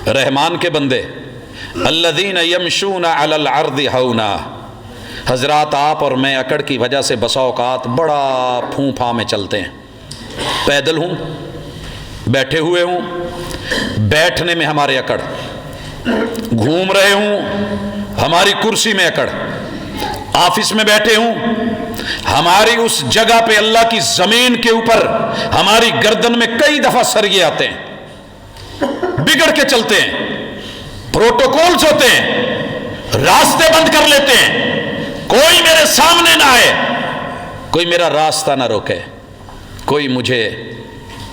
رحمان کے بندے، الذین یمشون علی الارض ہونا۔ حضرات آپ اور میں اکڑ کی وجہ سے بسا اوقات بڑا پھوں پھاں میں چلتے ہیں، پیدل ہوں، بیٹھے ہوئے ہوں، بیٹھنے میں ہمارے اکڑ، گھوم رہے ہوں ہماری کرسی میں اکڑ، آفس میں بیٹھے ہوں ہماری اس جگہ پہ اللہ کی زمین کے اوپر ہماری گردن میں کئی دفعہ سریے آتے ہیں، بگڑ کے چلتے ہیں، پروٹوکولز ہوتے ہیں، راستے بند کر لیتے ہیں، کوئی میرے سامنے نہ آئے، کوئی میرا راستہ نہ روکے، کوئی مجھے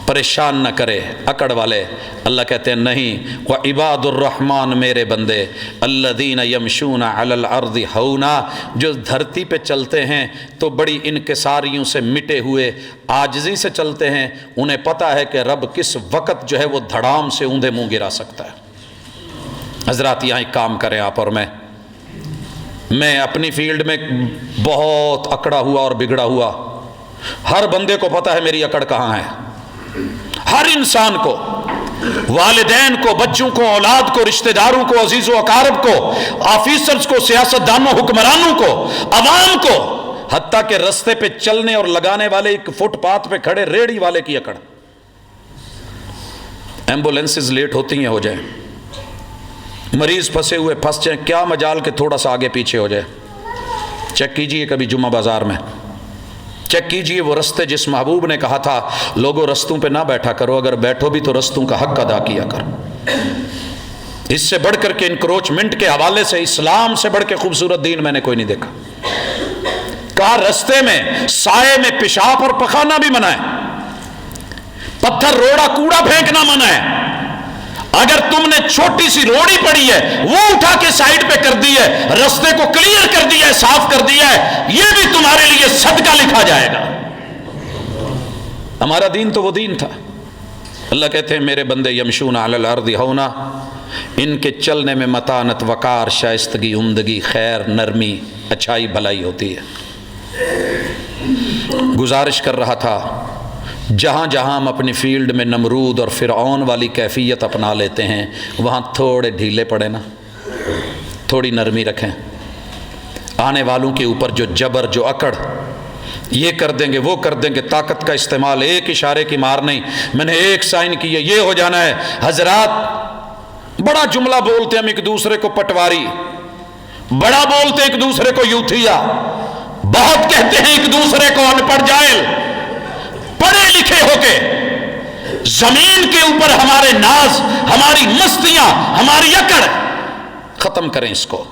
پریشان نہ کرے، اکڑ والے۔ اللہ کہتے ہیں نہیں، وعباد الرحمن، میرے بندے، الذین یمشون علی الارض ہونا، جو دھرتی پہ چلتے ہیں تو بڑی انکساریوں سے مٹے ہوئے، عاجزی سے چلتے ہیں، انہیں پتہ ہے کہ رب کس وقت جو ہے وہ دھڑام سے اوندے منہ گرا سکتا ہے۔ حضرات یہاں ایک کام کریں آپ اور میں اپنی فیلڈ میں بہت اکڑا ہوا اور بگڑا ہوا، ہر بندے کو پتہ ہے میری اکڑ کہاں ہے، ہر انسان کو، والدین کو، بچوں کو، اولاد کو، رشتہ داروں کو، عزیز و اقارب کو، آفیسرز کو، سیاستدانوں، حکمرانوں کو، عوام کو، حتیٰ کہ رستے پہ چلنے اور لگانے والے، ایک فٹ پاتھ پہ کھڑے ریڑھی والے کی اکڑ۔ ایمبولینسز لیٹ ہوتی ہیں، ہو جائیں، مریض پھنسے ہوئے پھنس جائیں، کیا مجال کہ تھوڑا سا آگے پیچھے ہو جائے۔ چیک کیجئے کبھی جمعہ بازار میں، چیک کیجئے وہ رستے جس محبوب نے کہا تھا لوگوں رستوں پہ نہ بیٹھا کرو، اگر بیٹھو بھی تو رستوں کا حق ادا کیا کرو۔ اس سے بڑھ کر کے انکروچمنٹ کے حوالے سے اسلام سے بڑھ کے خوبصورت دین میں نے کوئی نہیں دیکھا۔ کہا رستے میں سائے میں پیشاب اور پخانا بھی منع ہے، پتھر روڑا کوڑا پھینکنا منع ہے، اگر تم نے چھوٹی سی روڑی پڑی ہے وہ اٹھا کے سائیڈ پہ کر دی ہے، رستے کو کلیئر کر دیا ہے، صاف کر دیا ہے، یہ بھی تمہارے لیے صدقہ لکھا جائے گا۔ ہمارا دین تو وہ دین تھا۔ اللہ کہتے ہیں میرے بندے یمشون علی الارض ہونا، ان کے چلنے میں متانت، وقار، شائستگی، عمدگی، خیر، نرمی، اچھائی، بھلائی ہوتی ہے۔ گزارش کر رہا تھا جہاں جہاں ہم اپنی فیلڈ میں نمرود اور فرعون والی کیفیت اپنا لیتے ہیں وہاں تھوڑے ڈھیلے پڑے نا، تھوڑی نرمی رکھیں۔ آنے والوں کے اوپر جو جبر، جو اکڑ، یہ کر دیں گے، وہ کر دیں گے، طاقت کا استعمال، ایک اشارے کی مار نہیں، میں نے ایک سائن کی ہے یہ ہو جانا ہے۔ حضرات بڑا جملہ بولتے ہم ایک دوسرے کو پٹواری، بڑا بولتے ایک دوسرے کو یوتھیا، بہت کہتے ہیں ایک دوسرے کو ان پڑھ جاہل۔ پڑھے لکھے ہو کے زمین کے اوپر ہمارے ناز، ہماری مستیاں، ہماری اکڑ ختم کریں۔ اس کو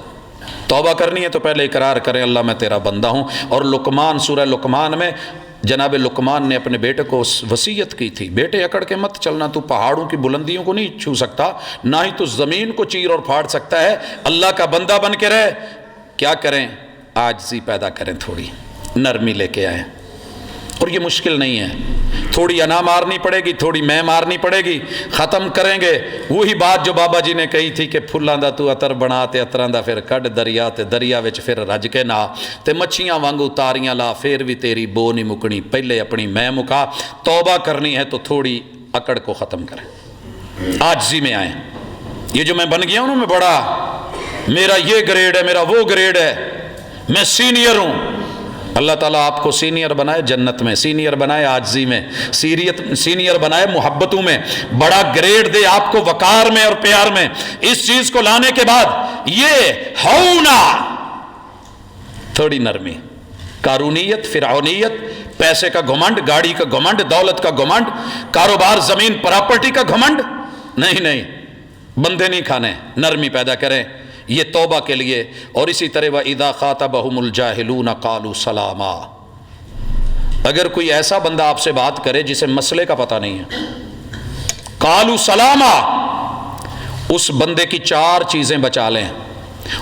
توبہ کرنی ہے تو پہلے اقرار کریں اللہ میں تیرا بندہ ہوں۔ اور لقمان، سورہ لقمان میں جناب لقمان نے اپنے بیٹے کو وصیت کی تھی، بیٹے اکڑ کے مت چلنا، تو پہاڑوں کی بلندیوں کو نہیں چھو سکتا، نہ ہی تو زمین کو چیر اور پھاڑ سکتا ہے، اللہ کا بندہ بن کے رہے۔ کیا کریں؟ عاجزی پیدا کریں، تھوڑی نرمی لے کے آئیں، اور یہ مشکل نہیں ہے، تھوڑی انا مارنی پڑے گی، تھوڑی میں مارنی پڑے گی، ختم کریں گے۔ وہی بات جو بابا جی نے کہی تھی کہ پھلاں دا تو عطر بنا تے عطراں دا پھر کڈ دریا تے دریا وچ پھر رج کے نا تے مچھیاں وانگو تاریاں لا، پھر بھی تیری بو نہیں مکنی، پہلے اپنی میں مکا۔ توبہ کرنی ہے تو تھوڑی اکڑ کو ختم کریں، عاجزی میں آئیں۔ یہ جو میں بن گیا ہوں نا، میں بڑا، میرا یہ گریڈ ہے، میرا وہ گریڈ ہے، میں سینئر ہوں. اللہ تعالیٰ آپ کو سینئر بنائے جنت میں، سینئر بنائے عاجزی میں، سینئر بنائے محبتوں میں، بڑا گریڈ دے آپ کو وقار میں اور پیار میں. اس چیز کو لانے کے بعد یہ ہونا، تھوڑی نرمی، قارونیت، فرعونیت، پیسے کا گھمنڈ، گاڑی کا گھمنڈ، دولت کا گھمنڈ، کاروبار، زمین، پراپرٹی کا گھمنڈ نہیں، بندے نہیں کھانے. نرمی پیدا کریں، یہ توبہ کے لیے. اور اسی طرح وَإِذَا خَاطَبَهُمُ الْجَاهِلُونَ قَالُوا سَلَامًا. اگر کوئی ایسا بندہ آپ سے بات کرے جسے مسئلے کا پتہ نہیں ہے، قَالُوا سَلَامًا، اس بندے کی 4 چیزیں بچا لیں.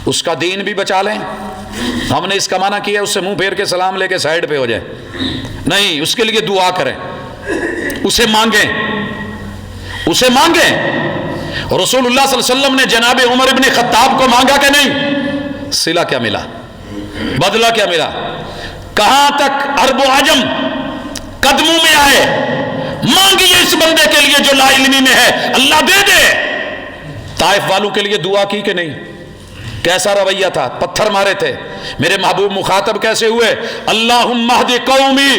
اس کا دین بھی بچا لیں. ہم نے اس کا معنی کیا اس سے منہ پھیر کے سلام لے کے سائیڈ پہ ہو جائے نہیں، اس کے لیے دعا کریں، اسے مانگیں. رسول اللہ صلی اللہ علیہ وسلم نے جناب عمر ابن خطاب کو مانگا کہ نہیں؟ صلہ کیا ملا، بدلہ کیا ملا؟ کہاں تک عرب و عجم قدموں میں آئے. مانگیے اس بندے کے لیے جو لا علمی میں ہے، اللہ دے دے. طائف والوں کے لیے دعا کی کہ نہیں؟ کیسا رویہ تھا؟ پتھر مارے تھے. میرے محبوب مخاطب کیسے ہوئے؟ اللہم اہد قومی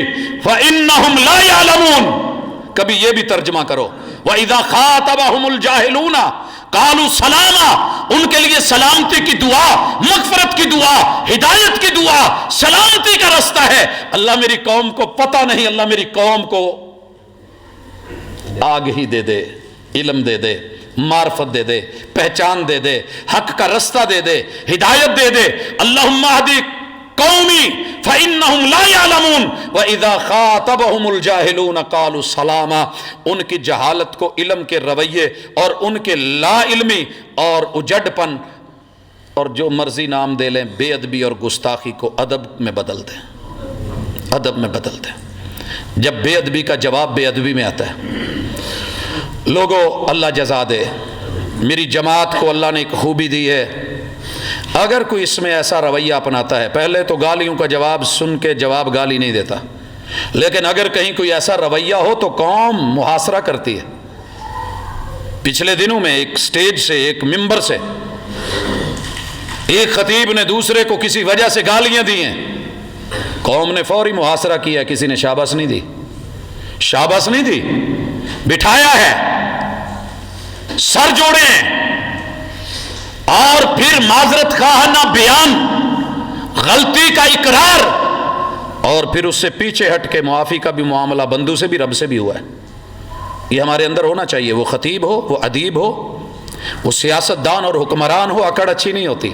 فانہم لا یعلمون. کبھی یہ بھی ترجمہ کرو، وَإِذَا خَاطَبَهُمُ الْجَاهِلُونَ قَالُوا سَلَامًا. ان کے لیے سلامتی کی دعا، مغفرت کی دعا، ہدایت کی دعا، سلامتی کا رستہ ہے. اللہ میری قوم کو پتہ نہیں، اللہ میری قوم کو آگہی دے دے، علم دے دے، معرفت دے دے، پہچان دے دے، حق کا رستہ دے دے، ہدایت دے دے. اللہم اہد قومی فإنہم لا یعلمون وإذا خاطبہم الجاہلون قالوا سلاما. ان کی جہالت کو علم کے رویے اور ان کے لا علمی اور اجڑ پن اور جو مرضی نام دے لیں، بے ادبی اور گستاخی کو ادب میں بدل دیں. ادب میں بدل دیں. جب بے ادبی کا جواب بے ادبی میں آتا ہے. لوگوں اللہ جزا دے. میری جماعت کو اللہ نے ایک خوبی دی ہے، اگر کوئی اس میں ایسا رویہ اپناتا ہے، پہلے تو گالیوں کا جواب سن کے جواب گالی نہیں دیتا، لیکن اگر کہیں کوئی ایسا رویہ ہو تو قوم محاصرہ کرتی ہے. پچھلے دنوں میں ایک سٹیج سے، ایک ممبر سے ایک خطیب نے دوسرے کو کسی وجہ سے گالیاں دی ہیں، قوم نے فوری محاصرہ کیا. کسی نے شاباش نہیں دی، شاباش نہیں دی، بٹھایا ہے، سر جوڑے ہیں، اور پھر معذرت خواہانہ بیان، غلطی کا اقرار، اور پھر اس سے پیچھے ہٹ کے معافی کا بھی معاملہ بندوں سے بھی، رب سے بھی ہوا ہے. یہ ہمارے اندر ہونا چاہیے. وہ خطیب ہو، وہ ادیب ہو، وہ سیاست دان اور حکمران ہو، اکڑ اچھی نہیں ہوتی.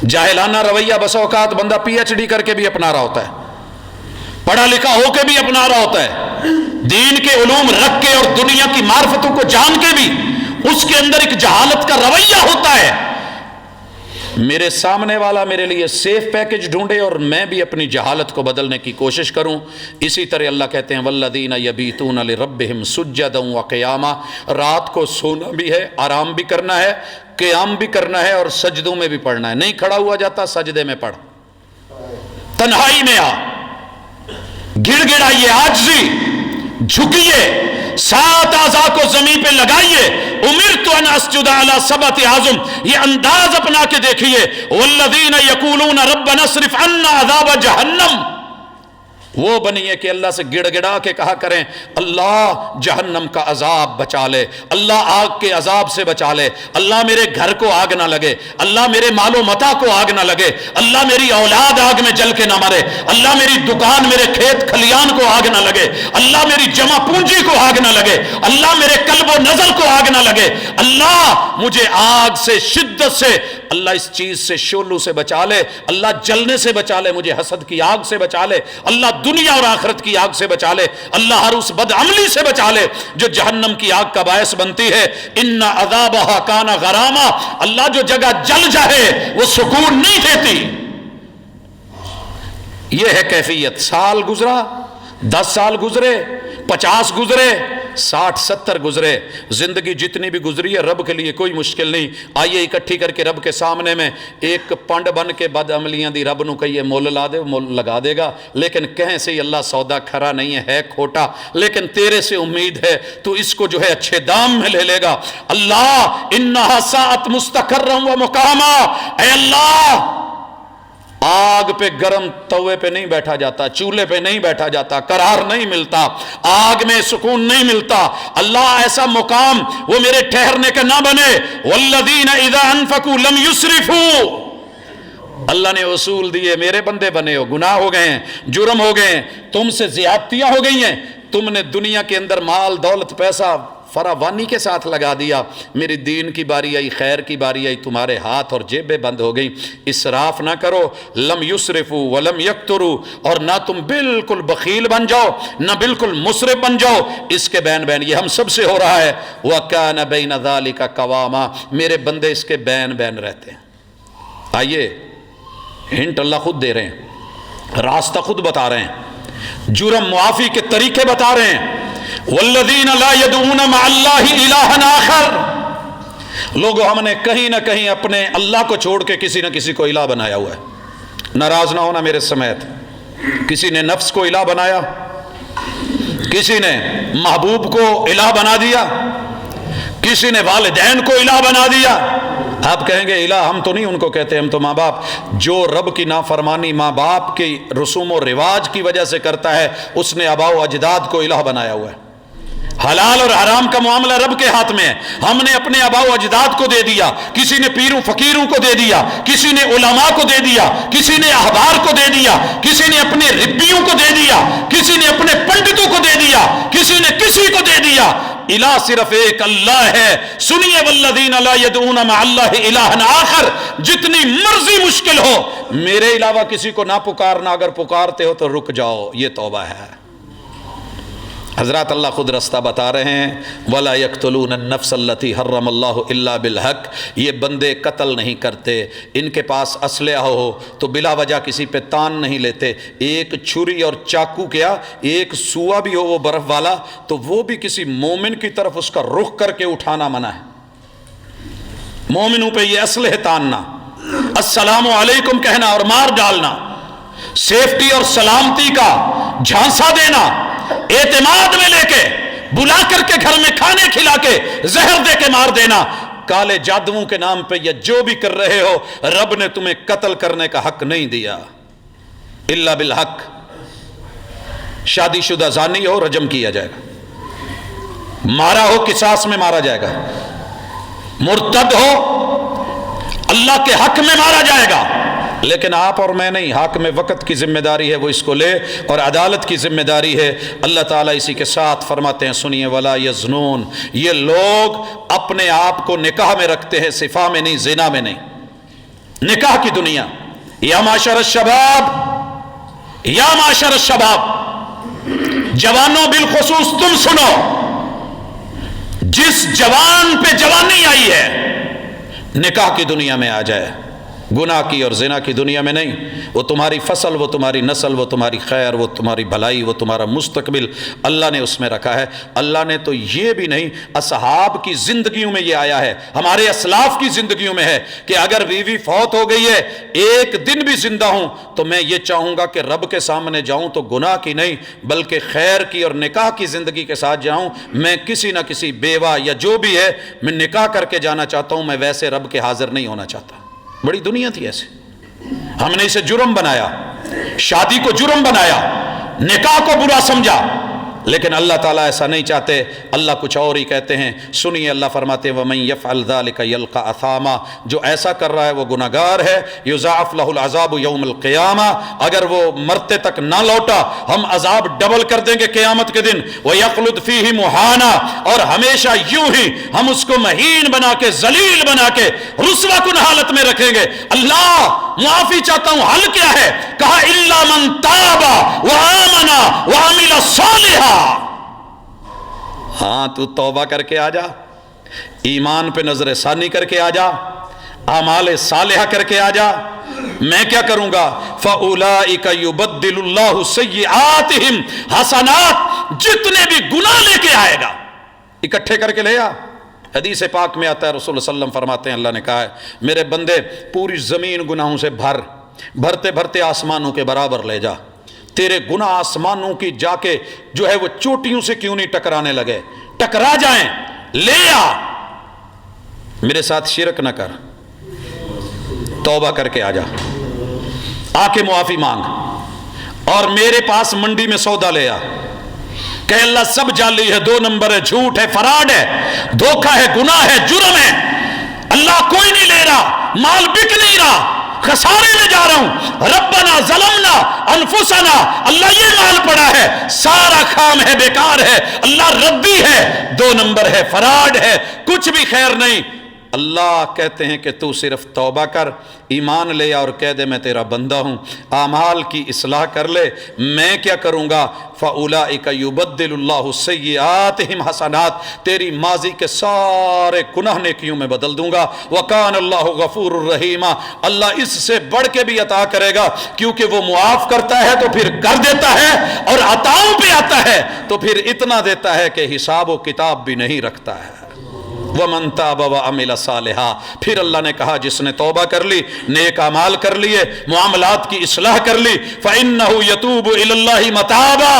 جاہلانہ رویہ بس اوقات بندہ پی ایچ ڈی کر کے بھی اپنا رہا ہوتا ہے، پڑھا لکھا ہو کے بھی اپنا رہا ہوتا ہے، دین کے علوم رکھ کے اور دنیا کی معرفتوں کو جان کے بھی اس کے اندر ایک جہالت کا رویہ ہوتا ہے. میرے سامنے والا میرے لیے سیف پیکج ڈھونڈے اور میں بھی اپنی جہالت کو بدلنے کی کوشش کروں. اسی طرح اللہ کہتے ہیں والذین یبیتون لربہم سجدا وقیاما. رات کو سونا بھی ہے، آرام بھی کرنا ہے، قیام بھی کرنا ہے، اور سجدوں میں بھی پڑھنا ہے. نہیں کھڑا ہوا جاتا، سجدے میں پڑھ، تنہائی میں آ، گڑ گڑائیے، عاجزی، جھکیے، 7 اعضاء کو زمین پہ لگائیے. امرت ان اسجد علی 7 اعظم. یہ انداز اپنا کے دیکھیے. والذین یقولون ربنا اصرف عنا عذاب جہنم. وہ بنیے کہ اللہ سے گڑ گڑا کے کہا کریں اللہ جہنم کا عذاب بچا لے، اللہ آگ کے عذاب سے بچا لے، اللہ میرے گھر کو آگ نہ لگے، اللہ میرے مال و متاع کو آگ نہ لگے، اللہ میری اولاد آگ میں جل کے نہ مرے، اللہ میری دکان، میرے کھیت کھلیان کو آگ نہ لگے، اللہ میری جمع پونجی کو آگ نہ لگے، اللہ میرے قلب و نظر کو آگ نہ لگے. اللہ مجھے آگ سے، شدت سے، اللہ اس چیز سے، شعلوں سے بچا لے، اللہ جلنے سے بچا لے، مجھے حسد کی آگ سے بچا لے، اللہ دنیا اور آخرت کی آگ سے بچا لے، اللہ ہر اس بدعملی سے بچا لے جو جہنم کی آگ کا باعث بنتی ہے. ان عذابہا کان غراما. اللہ جو جگہ جل جائے وہ سکون نہیں دیتی. یہ ہے کیفیت. سال گزرا، 10 سال گزرے، 50 گزرے، 60-70 گزرے، زندگی جتنی بھی گزری ہے رب کے لیے کوئی مشکل نہیں. آئیے اکٹھی کر کے رب کے سامنے میں ایک پنڈ بن کے بد عملیاں دی رب نو کہیے مول لا دے، مول لگا دے گا. لیکن کہیں سے اللہ سودا کھرا نہیں ہے کھوٹا، لیکن تیرے سے امید ہے تو اس کو جو ہے اچھے دام میں لے لے گا. اللہ انہا ساعت مستقرا و مقاما. اے اللہ آگ پہ گرم توے پہ نہیں بیٹھا جاتا، چولہے پہ نہیں بیٹھا جاتا، قرار نہیں ملتا، آگ میں سکون نہیں ملتا۔ اللہ ایسا مقام وہ میرے ٹھہرنے کا نہ بنے۔ والذین اذا انفقوا لم یسرفوا، اللہ نے اصول دیے، میرے بندے بنے ہو، گناہ ہو گئے ہیں، جرم ہو گئے ہیں، تم سے زیادتیاں ہو گئی ہیں، تم نے دنیا کے اندر مال دولت پیسہ فراوانی کے ساتھ لگا دیا، میری دین کی باری آئی، خیر کی باری آئی، تمہارے ہاتھ اور جیبیں بند ہو گئی۔ اسراف نہ کرو، لم یسرفوا ولم یقتروا، اور نہ تم بالکل بخیل بن جاؤ، نہ بالکل مسرف بن جاؤ، اس کے بین بین یہ ہم سب سے ہو رہا ہے۔ وَكَانَ بَيْنَ ذَلِكَ قَوَامًا، میرے بندے اس کے بین بین رہتے ہیں۔ آئیے ہنٹ اللہ خود دے رہے ہیں، راستہ خود بتا رہے ہیں، جرم معافی کے طریقے بتا رہے ہیں۔ والذین لا یدعون مع اللہ الہا آخر، لوگوں ہم نے کہیں نہ کہیں اپنے اللہ کو چھوڑ کے کسی نہ کسی کو الہ بنایا ہوا ہے۔ ناراض نہ ہونا میرے سمیت، کسی نے نفس کو الہ بنایا، کسی نے محبوب کو الہ بنا دیا، کسی نے والدین کو الہ بنا دیا۔ آپ کہیں گے الہ ہم تو نہیں ان کو کہتے، ہم تو ماں باپ۔ جو رب کی نافرمانی ماں باپ کی رسوم و رواج کی وجہ سے کرتا ہے، اس نے آباء و اجداد کو الہ بنایا ہوا ہے۔ حلال اور حرام کا معاملہ رب کے ہاتھ میں ہے، ہم نے اپنے آباء و اجداد کو دے دیا، کسی نے پیروں فقیروں کو دے دیا، کسی نے علماء کو دے دیا، کسی نے احبار کو دے دیا، کسی نے اپنے ربیوں کو دے دیا، کسی نے اپنے پنڈتوں کو دے دیا، کسی نے کسی کو دے دیا۔ الہ صرف ایک اللہ ہے۔ سنیے والذین لا یدعون مع اللہ الہا آخر، جتنی مرضی مشکل ہو میرے علاوہ کسی کو نہ پکارنا، اگر پکارتے ہو تو رک جاؤ، یہ توبہ ہے۔ حضرات اللہ خود رستہ بتا رہے ہیں، وَلَا يَقْتُلُونَ النَّفْسَ الَّتِي حَرَّمَ اللَّهُ إِلَّا بِالْحَقِّ، یہ بندے قتل نہیں کرتے، ان کے پاس اسلحہ ہو تو بلا وجہ کسی پہ تان نہیں لیتے۔ ایک چھری اور چاقو کیا، ایک سوا بھی ہو وہ برف والا تو وہ بھی کسی مومن کی طرف اس کا رخ کر کے اٹھانا منع ہے۔ مومنوں پہ یہ اسلحہ تاننا، السلام علیکم کہنا اور مار ڈالنا، سیفٹی اور سلامتی کا جھانسا دینا، اعتماد میں لے کے بلا کر کے گھر میں کھانے کھلا کے زہر دے کے مار دینا، کالے جادوؤں کے نام پہ یا جو بھی کر رہے ہو، رب نے تمہیں قتل کرنے کا حق نہیں دیا الا بالحق۔ شادی شدہ زانی ہو رجم کیا جائے گا، مارا ہو قصاص میں مارا جائے گا، مرتد ہو اللہ کے حق میں مارا جائے گا، لیکن آپ اور میں نہیں، حاکم وقت کی ذمہ داری ہے وہ اس کو لے، اور عدالت کی ذمہ داری ہے۔ اللہ تعالیٰ اسی کے ساتھ فرماتے ہیں، سنیے ولا یزنون، یہ لوگ اپنے آپ کو نکاح میں رکھتے ہیں، صفا میں نہیں، زنا میں نہیں، نکاح کی دنیا۔ یا معاشر الشباب، یا معاشر الشباب، جوانوں بالخصوص تم سنو، جس جوان پہ جوانی آئی ہے نکاح کی دنیا میں آ جائے، گناہ کی اور زنا کی دنیا میں نہیں۔ وہ تمہاری فصل، وہ تمہاری نسل، وہ تمہاری خیر، وہ تمہاری بھلائی، وہ تمہارا مستقبل اللہ نے اس میں رکھا ہے۔ اللہ نے تو یہ بھی نہیں، اصحاب کی زندگیوں میں یہ آیا ہے، ہمارے اسلاف کی زندگیوں میں ہے کہ اگر بیوی فوت ہو گئی ہے، ایک دن بھی زندہ ہوں تو میں یہ چاہوں گا کہ رب کے سامنے جاؤں تو گناہ کی نہیں بلکہ خیر کی اور نکاح کی زندگی کے ساتھ جاؤں۔ میں کسی نہ کسی بیوہ یا جو بھی ہے میں نکاح کر کے جانا چاہتا ہوں، میں ویسے رب کے حاضر نہیں ہونا چاہتا۔ بڑی دنیا تھی ایسے، ہم نے اسے جرم بنایا، شادی کو جرم بنایا، نکاح کو برا سمجھا، لیکن اللہ تعالیٰ ایسا نہیں چاہتے۔ اللہ کچھ اور ہی کہتے ہیں، سنیے اللہ فرماتے ہیں وَمَن يَفْعَلْ ذَلِكَ يَلْقَ أَثَامًا، جو ایسا کر رہا ہے وہ گناہگار ہے، يُضَاعَفْ لَهُ الْعَذَابُ يَوْمَ الْقِيَامَةِ، اگر وہ مرتے تک نہ لوٹا ہم عذاب ڈبل کر دیں گے قیامت کے دن، وَيَخْلُدْ فِيهِ مُهَانًا، اور ہمیشہ یوں ہی ہم اس کو مہین بنا کے ذلیل بنا کے رسوا کن حالت میں رکھیں گے۔ اللہ معافی چاہتا ہوں، حل کیا ہے؟ کہا إِلَّا مَن تَابَ وَآمَنَ وَعَمِلَ صَالِحًا، ہاں تو توبہ کر کے آ جا، ایمان پہ نظر ثانی کر کے آ جا، اعمال صالحہ کر کے آ جا، میں کیا کروں گا؟ فَأُولَئِكَ يُبَدِّلُ اللَّهُ سَيِّئَاتِهِمْ حَسَنَات، جتنے بھی گناہ لے کے آئے گا اکٹھے کر کے لے آ۔ حدیث پاک میں آتا ہے، رسول اللہ صلی اللہ علیہ وسلم فرماتے ہیں، اللہ نے کہا ہے میرے بندے پوری زمین گناہوں سے بھرتے بھرتے آسمانوں کے برابر لے جا، تیرے گناہ آسمانوں کی جا کے جو ہے وہ چوٹیوں سے کیوں نہیں ٹکرانے لگے، ٹکرا جائیں، لے آ، میرے ساتھ شرک نہ کر، توبہ کر کے آ جا۔ آ کے معافی مانگ اور میرے پاس منڈی میں سودا لے آ کہ اللہ سب جعلی ہے، 2 نمبر ہے، جھوٹ ہے، فراڈ ہے، دھوکہ ہے، گناہ ہے، جرم ہے، اللہ کوئی نہیں لے رہا، مال بک نہیں رہا، خسارے میں جا رہا ہوں، ربنا ظلمنا انفسنا، اللہ یہ مال پڑا ہے، سارا کام ہے، بیکار ہے، اللہ ردی ہے، 2 نمبر ہے، فراڈ ہے، کچھ بھی خیر نہیں۔ اللہ کہتے ہیں کہ تو صرف توبہ کر، ایمان لے اور کہہ دے میں تیرا بندہ ہوں، اعمال کی اصلاح کر لے، میں کیا کروں گا؟ فَأُولَئِكَ يُبَدِّلُ اللَّهُ سَيِّئَاتِهِمْ حَسَنَات، تیری ماضی کے سارے گناہ نیکیوں میں بدل دوں گا۔ وَكَانَ اللَّهُ غَفُورٌ رَحِيمًا، اللہ اس سے بڑھ کے بھی عطا کرے گا، کیونکہ وہ معاف کرتا ہے تو پھر کر دیتا ہے، اور عطاؤں پہ آتا ہے تو پھر اتنا دیتا ہے کہ حساب و کتاب بھی نہیں رکھتا ہے۔ وَمَن تَابَ وَعَمِلَ صَالِحًا، پھر اللہ نے کہا جس نے توبہ کر لی، نیک اعمال کر لیے، معاملات کی اصلاح کر لی، فَإِنَّهُ يَتُوبُ إِلَى اللَّهِ مَتَابًا،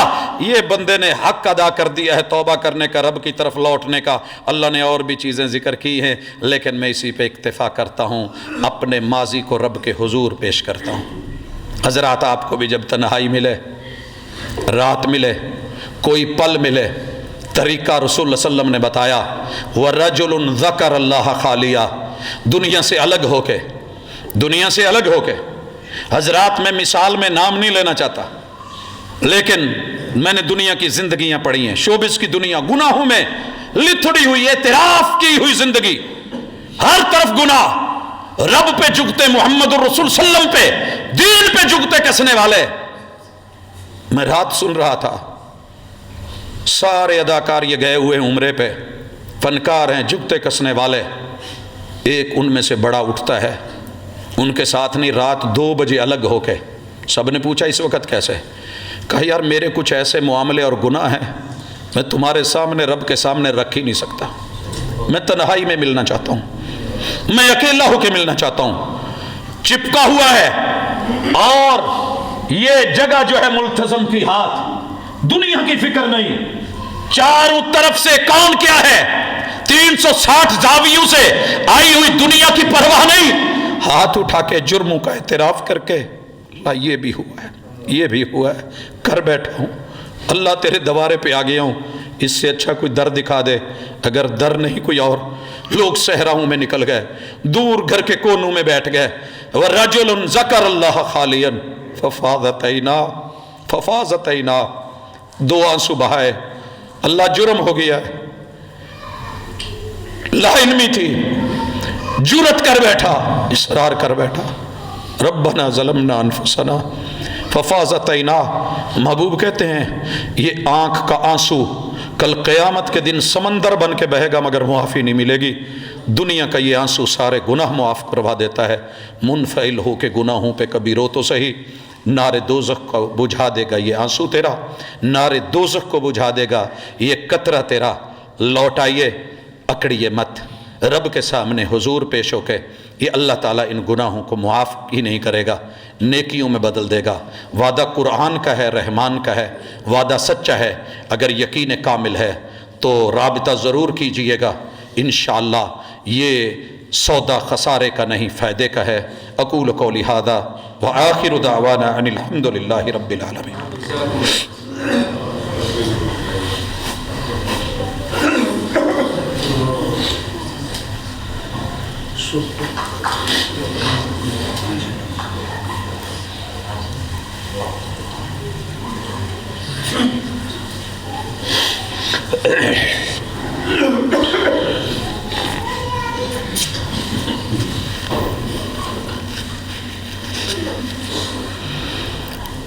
یہ بندے نے حق ادا کر دیا ہے توبہ کرنے کا، رب کی طرف لوٹنے کا۔ اللہ نے اور بھی چیزیں ذکر کی ہیں لیکن میں اسی پہ اکتفا کرتا ہوں، اپنے ماضی کو رب کے حضور پیش کرتا ہوں۔ حضرات آپ کو بھی جب تنہائی ملے، رات ملے، کوئی پل ملے، طریقہ رسول اللہ صلی اللہ علیہ وسلم نے بتایا، وَرَجُلٌ ذَكَرَ اللَّهَ خَالِيًا، دنیا سے الگ ہو کے، دنیا سے الگ ہو کے۔ حضرات میں مثال میں نام نہیں لینا چاہتا، لیکن میں نے دنیا کی زندگیاں پڑھی ہیں، شوبز کی دنیا، گناہوں میں لتھڑی ہوئی، اعتراف کی ہوئی زندگی، ہر طرف گناہ، رب پہ جھکتے، محمد الرسول صلی اللہ علیہ وسلم پہ، دین پہ جھکتے کسنے والے۔ میں رات سن رہا تھا، سارے اداکار یہ گئے ہوئے عمرے پہ، فنکار ہیں، جھکتے کسنے والے، ایک ان میں سے بڑا اٹھتا ہے، ان کے ساتھ نہیں، رات 2 بجے الگ ہو کے، سب نے پوچھا اس وقت کیسے؟ کہا یار میرے کچھ ایسے معاملے اور گناہ ہیں میں تمہارے سامنے، رب کے سامنے رکھ ہی نہیں سکتا، میں تنہائی میں ملنا چاہتا ہوں، میں اکیلا ہو کے ملنا چاہتا ہوں، چپکا ہوا ہے، اور یہ جگہ جو ہے ملتزم کی ہاتھ، دنیا کی فکر نہیں، چاروں طرف سے کون کیا ہے، 360 زاویوں سے آئی ہوئی دنیا کی پرواہ نہیں، ہاتھ اٹھا کے جرموں کا اعتراف کر کے، اللہ یہ بھی ہوا ہے، یہ بھی ہوا ہے، کر بیٹھا ہوں، اللہ تیرے دوارے پہ آ گیا ہوں، اس سے اچھا کوئی در دکھا دے، اگر در نہیں کوئی اور۔ لوگ صحراؤں میں نکل گئے، دور گھر کے کونوں میں بیٹھ گئے، وَرَجُلٌ ذَكَرَ اللَّهَ خَالِيًا فَفَاضَتْ عَيْنَاهُ، 2 آنسو بہائے، اللہ جرم ہو گیا ہے، لا علمی تھی، جرت کر بیٹھا، اصرار کر بیٹھا، ربنا ظلمنا انفسنا ففاضت عیناہ۔ محبوب کہتے ہیں یہ آنکھ کا آنسو کل قیامت کے دن سمندر بن کے بہے گا مگر معافی نہیں ملے گی۔ دنیا کا یہ آنسو سارے گناہ معاف کروا دیتا ہے، منفعل ہو کے گناہوں پہ کبھی رو تو صحیح، نار دوزخ کو بجھا دے گا یہ آنسو تیرا، نار دوزخ کو بجھا دے گا یہ قطرہ تیرا۔ لوٹ آئیے، اکڑیے مت، رب کے سامنے حضور پیش ہو کے، یہ اللہ تعالیٰ ان گناہوں کو معاف ہی نہیں کرے گا، نیکیوں میں بدل دے گا۔ وعدہ قرآن کا ہے، رحمان کا ہے، وعدہ سچا ہے، اگر یقین کامل ہے تو رابطہ ضرور کیجئے گا، انشاءاللہ یہ سودا خسارے کا نہیں فائدے کا ہے۔ اقول قولی ھذا وآخر دعوانا ان الحمد للہ رب العالمین۔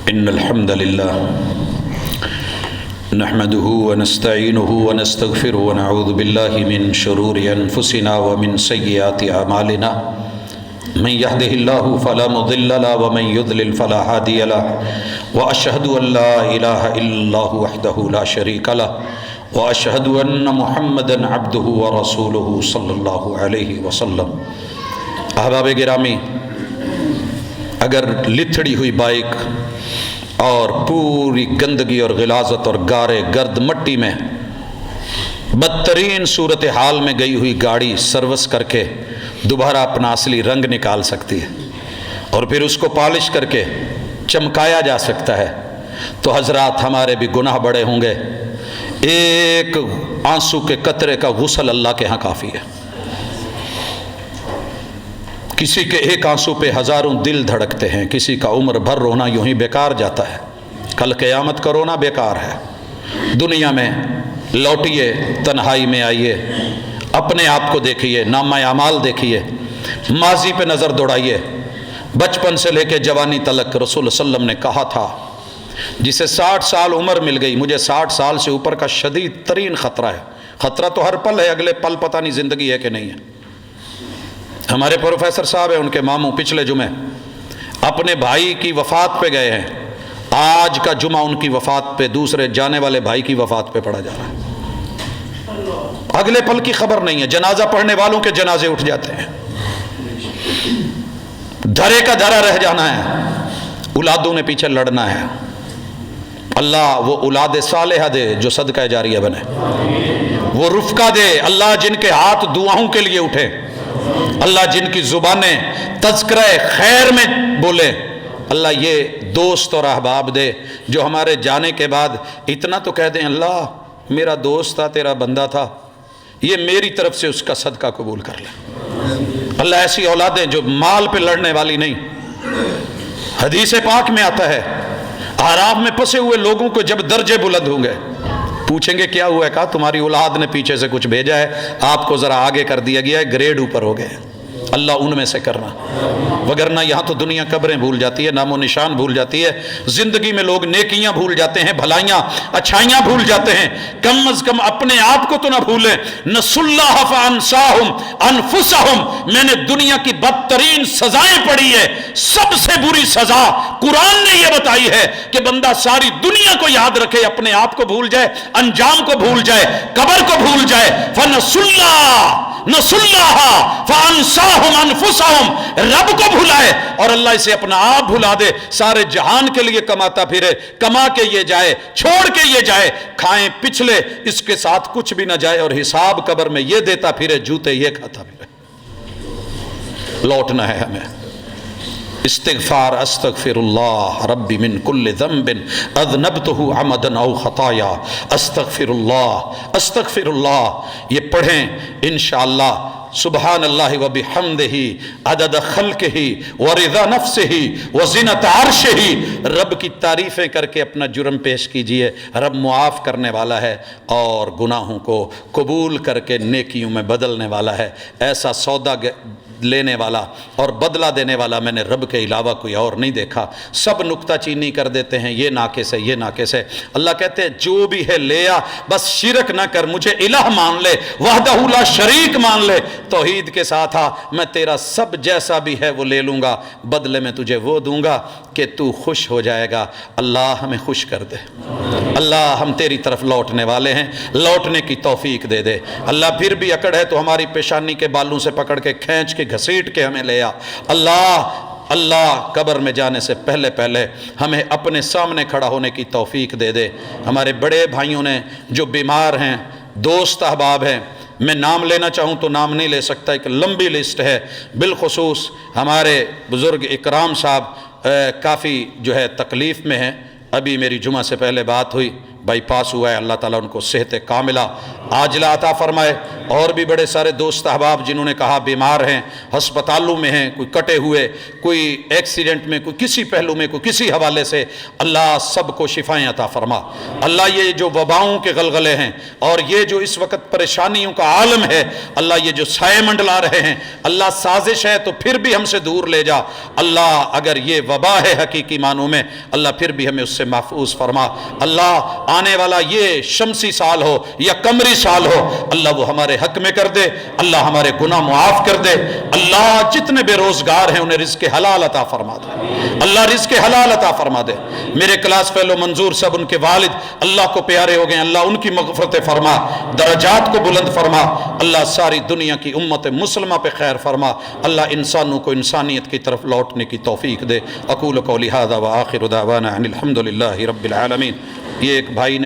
ان الحمد للہ نحمده ونستعینه ونستغفره ونعوذ باللہ من شرور انفسنا ومن سیئات اعمالنا، من يهده الله فلا مضل له ومن يضلل فلا هادي له، واشهد ان لا اله الا الله وحده لا شريك له، واشهد ان محمدا عبده ورسوله صلی اللہ علیہ وسلم۔ احباب گرامی، اگر لتھڑی ہوئی بائک اور پوری گندگی اور غلاظت اور گارے گرد مٹی میں بدترین صورتحال میں گئی ہوئی گاڑی سروس کر کے دوبارہ اپنا اصلی رنگ نکال سکتی ہے، اور پھر اس کو پالش کر کے چمکایا جا سکتا ہے، تو حضرات ہمارے بھی گناہ بڑے ہوں گے۔ ایک آنسو کے قطرے کا غسل اللہ کے ہاں کافی ہے۔ کسی کے ایک آنسو پہ ہزاروں دل دھڑکتے ہیں، کسی کا عمر بھر رونا یوں ہی بیکار جاتا ہے، کل قیامت کا رونا بیکار ہے۔ دنیا میں لوٹیے، تنہائی میں آئیے، اپنے آپ کو دیکھیے، نامہ اعمال دیکھیے، ماضی پہ نظر دوڑائیے۔ بچپن سے لے کے جوانی تلک رسول صلی اللہ علیہ وسلم نے کہا تھا، جسے 60 سال عمر مل گئی، مجھے 60 سال سے اوپر کا شدید ترین خطرہ ہے۔ خطرہ تو ہر پل ہے، اگلے پل پتہ نہیں زندگی ہے کہ نہیں ہے۔ ہمارے پروفیسر صاحب ہیں، ان کے ماموں پچھلے جمعے اپنے بھائی کی وفات پہ گئے ہیں۔ آج کا جمعہ ان کی وفات پہ، دوسرے جانے والے بھائی کی وفات پہ پڑھا جا رہا ہے۔ اگلے پل کی خبر نہیں ہے، جنازہ پڑھنے والوں کے جنازے اٹھ جاتے ہیں، دھرے کا دھرا رہ جانا ہے، اولادوں نے پیچھے لڑنا ہے۔ اللہ وہ اولاد صالحہ دے جو صدقہ جاریہ بنے، وہ رفقہ دے اللہ جن کے ہاتھ دعاؤں کے لیے اٹھے، اللہ جن کی زبانیں تذکرہ خیر میں بولے، اللہ یہ دوست اور احباب دے جو ہمارے جانے کے بعد اتنا تو کہہ دیں، اللہ میرا دوست تھا، تیرا بندہ تھا، یہ میری طرف سے اس کا صدقہ قبول کر لے۔ اللہ ایسی اولادیں جو مال پہ لڑنے والی نہیں۔ حدیث پاک میں آتا ہے، اعراف میں پھنسے ہوئے لوگوں کو جب درجے بلند ہوں گے، پوچھیں گے کیا ہوا ہے؟ کہا تمہاری اولاد نے پیچھے سے کچھ بھیجا ہے، آپ کو ذرا آگے کر دیا گیا ہے، گریڈ اوپر ہو گئے۔ اللہ ان میں سے کرنا، وگرنہ یہاں تو دنیا قبریں بھول جاتی ہے، نام و نشان بھول جاتی ہے، زندگی میں لوگ نیکیاں بھول جاتے ہیں، بھلائیاں اچھائیاں بھول جاتے ہیں۔ کم از کم اپنے آپ کو تو نہ بھولیں۔ نسوا اللہ فانساہم انفسہم، میں نے دنیا کی بدترین سزائیں پڑھی ہے، سب سے بری سزا قرآن نے یہ بتائی ہے کہ بندہ ساری دنیا کو یاد رکھے، اپنے آپ کو بھول جائے، انجام کو بھول جائے، قبر کو بھول جائے۔ فنسوا اللہ نسوا اللہ فانساہم انفسہم، رب کو بھلائے اور اللہ اسے اپنا آپ بھلا دے، سارے جہان کے لیے کماتا پھرے، کما کے یہ جائے، چھوڑ کے یہ جائے، کھائیں پچھلے اس کے ساتھ کچھ بھی نہ جائے، اور حساب قبر میں یہ دیتا پھرے، جوتے یہ کھاتا پھرے۔ لوٹنا ہے ہمیں۔ استغفار، استغفر اللہ ربی من کل ذنب اذنبتہ عمدا او خطایا، استغفر اللہ، یہ پڑھیں انشاءاللہ۔ سبحان اللہ وبحمدہ عدد خلقہ ورضا نفسہ وزنۃ عرشہ، رب کی تعریفیں کر کے اپنا جرم پیش کیجئے، رب معاف کرنے والا ہے اور گناہوں کو قبول کر کے نیکیوں میں بدلنے والا ہے۔ ایسا سودا لینے والا اور بدلہ دینے والا میں نے رب کے علاوہ کوئی اور نہیں دیکھا۔ سب نکتہ چینی کر دیتے ہیں، یہ ناقص ہے، یہ ناقص ہے۔ اللہ کہتے ہیں جو بھی ہے لے آ، بس شرک نہ کر، مجھے الہ مان لے، وحدہ لا شریک مان لے، توحید کے ساتھ آ، میں تیرا سب جیسا بھی ہے وہ لے لوں گا، بدلے میں تجھے وہ دوں گا کہ تو خوش ہو جائے گا۔ اللہ ہمیں خوش کر دے، اللہ ہم تیری طرف لوٹنے والے ہیں، لوٹنے کی توفیق دے دے۔ اللہ پھر بھی اکڑ ہے تو ہماری پیشانی کے بالوں سے پکڑ کے کھینچ کے گھسیٹ کے ہمیں لے آ۔ اللہ قبر میں جانے سے پہلے ہمیں اپنے سامنے کھڑا ہونے کی توفیق دے دے۔ ہمارے بڑے بھائیوں نے جو بیمار ہیں، دوست احباب ہیں، میں نام لینا چاہوں تو نام نہیں لے سکتا، ایک لمبی لسٹ ہے، بالخصوص ہمارے بزرگ اکرام صاحب کافی جو ہے تکلیف میں ہیں۔ ابھی میری جمعہ سے پہلے بات ہوئی، بائی پاس ہوا ہے، اللہ تعالیٰ ان کو صحت کاملہ عاجلہ عطا فرمائے۔ اور بھی بڑے سارے دوست احباب جنہوں نے کہا بیمار ہیں، ہسپتالوں میں ہیں، کوئی کٹے ہوئے، کوئی ایکسیڈنٹ میں، کوئی کسی پہلو میں، کوئی کسی حوالے سے، اللہ سب کو شفائیں عطا فرما۔ اللہ یہ جو وباؤں کے غلغلے ہیں اور یہ جو اس وقت پریشانیوں کا عالم ہے، اللہ یہ جو سائے منڈلا رہے ہیں، اللہ سازش ہے تو پھر بھی ہم سے دور لے جا۔ اللہ اگر یہ وبا ہے حقیقی معنوں میں، اللہ پھر بھی ہمیں اس سے محفوظ فرما۔ اللہ آنے والا یہ شمسی سال ہو یا قمری سال ہو، اللہ وہ ہمارے حق میں کر دے، اللہ ہمارے گناہ معاف کر دے۔ اللہ جتنے بے روزگار ہیں انہیں رزق حلال عطا فرما دے، اللہ رزق حلال عطا فرما دے۔ میرے کلاس فیلو منظور صاحب، ان کے والد اللہ کو پیارے ہو گئے، اللہ ان کی مغفرت فرما، درجات کو بلند فرما۔ اللہ ساری دنیا کی امت مسلمہ پہ خیر فرما۔ اللہ انسانوں کو انسانیت کی طرف لوٹنے کی توفیق دے۔ اقول قولی ھذا وآخر دعوانا ان الحمد للہ رب العالمین۔ یہ ایک بھائی نے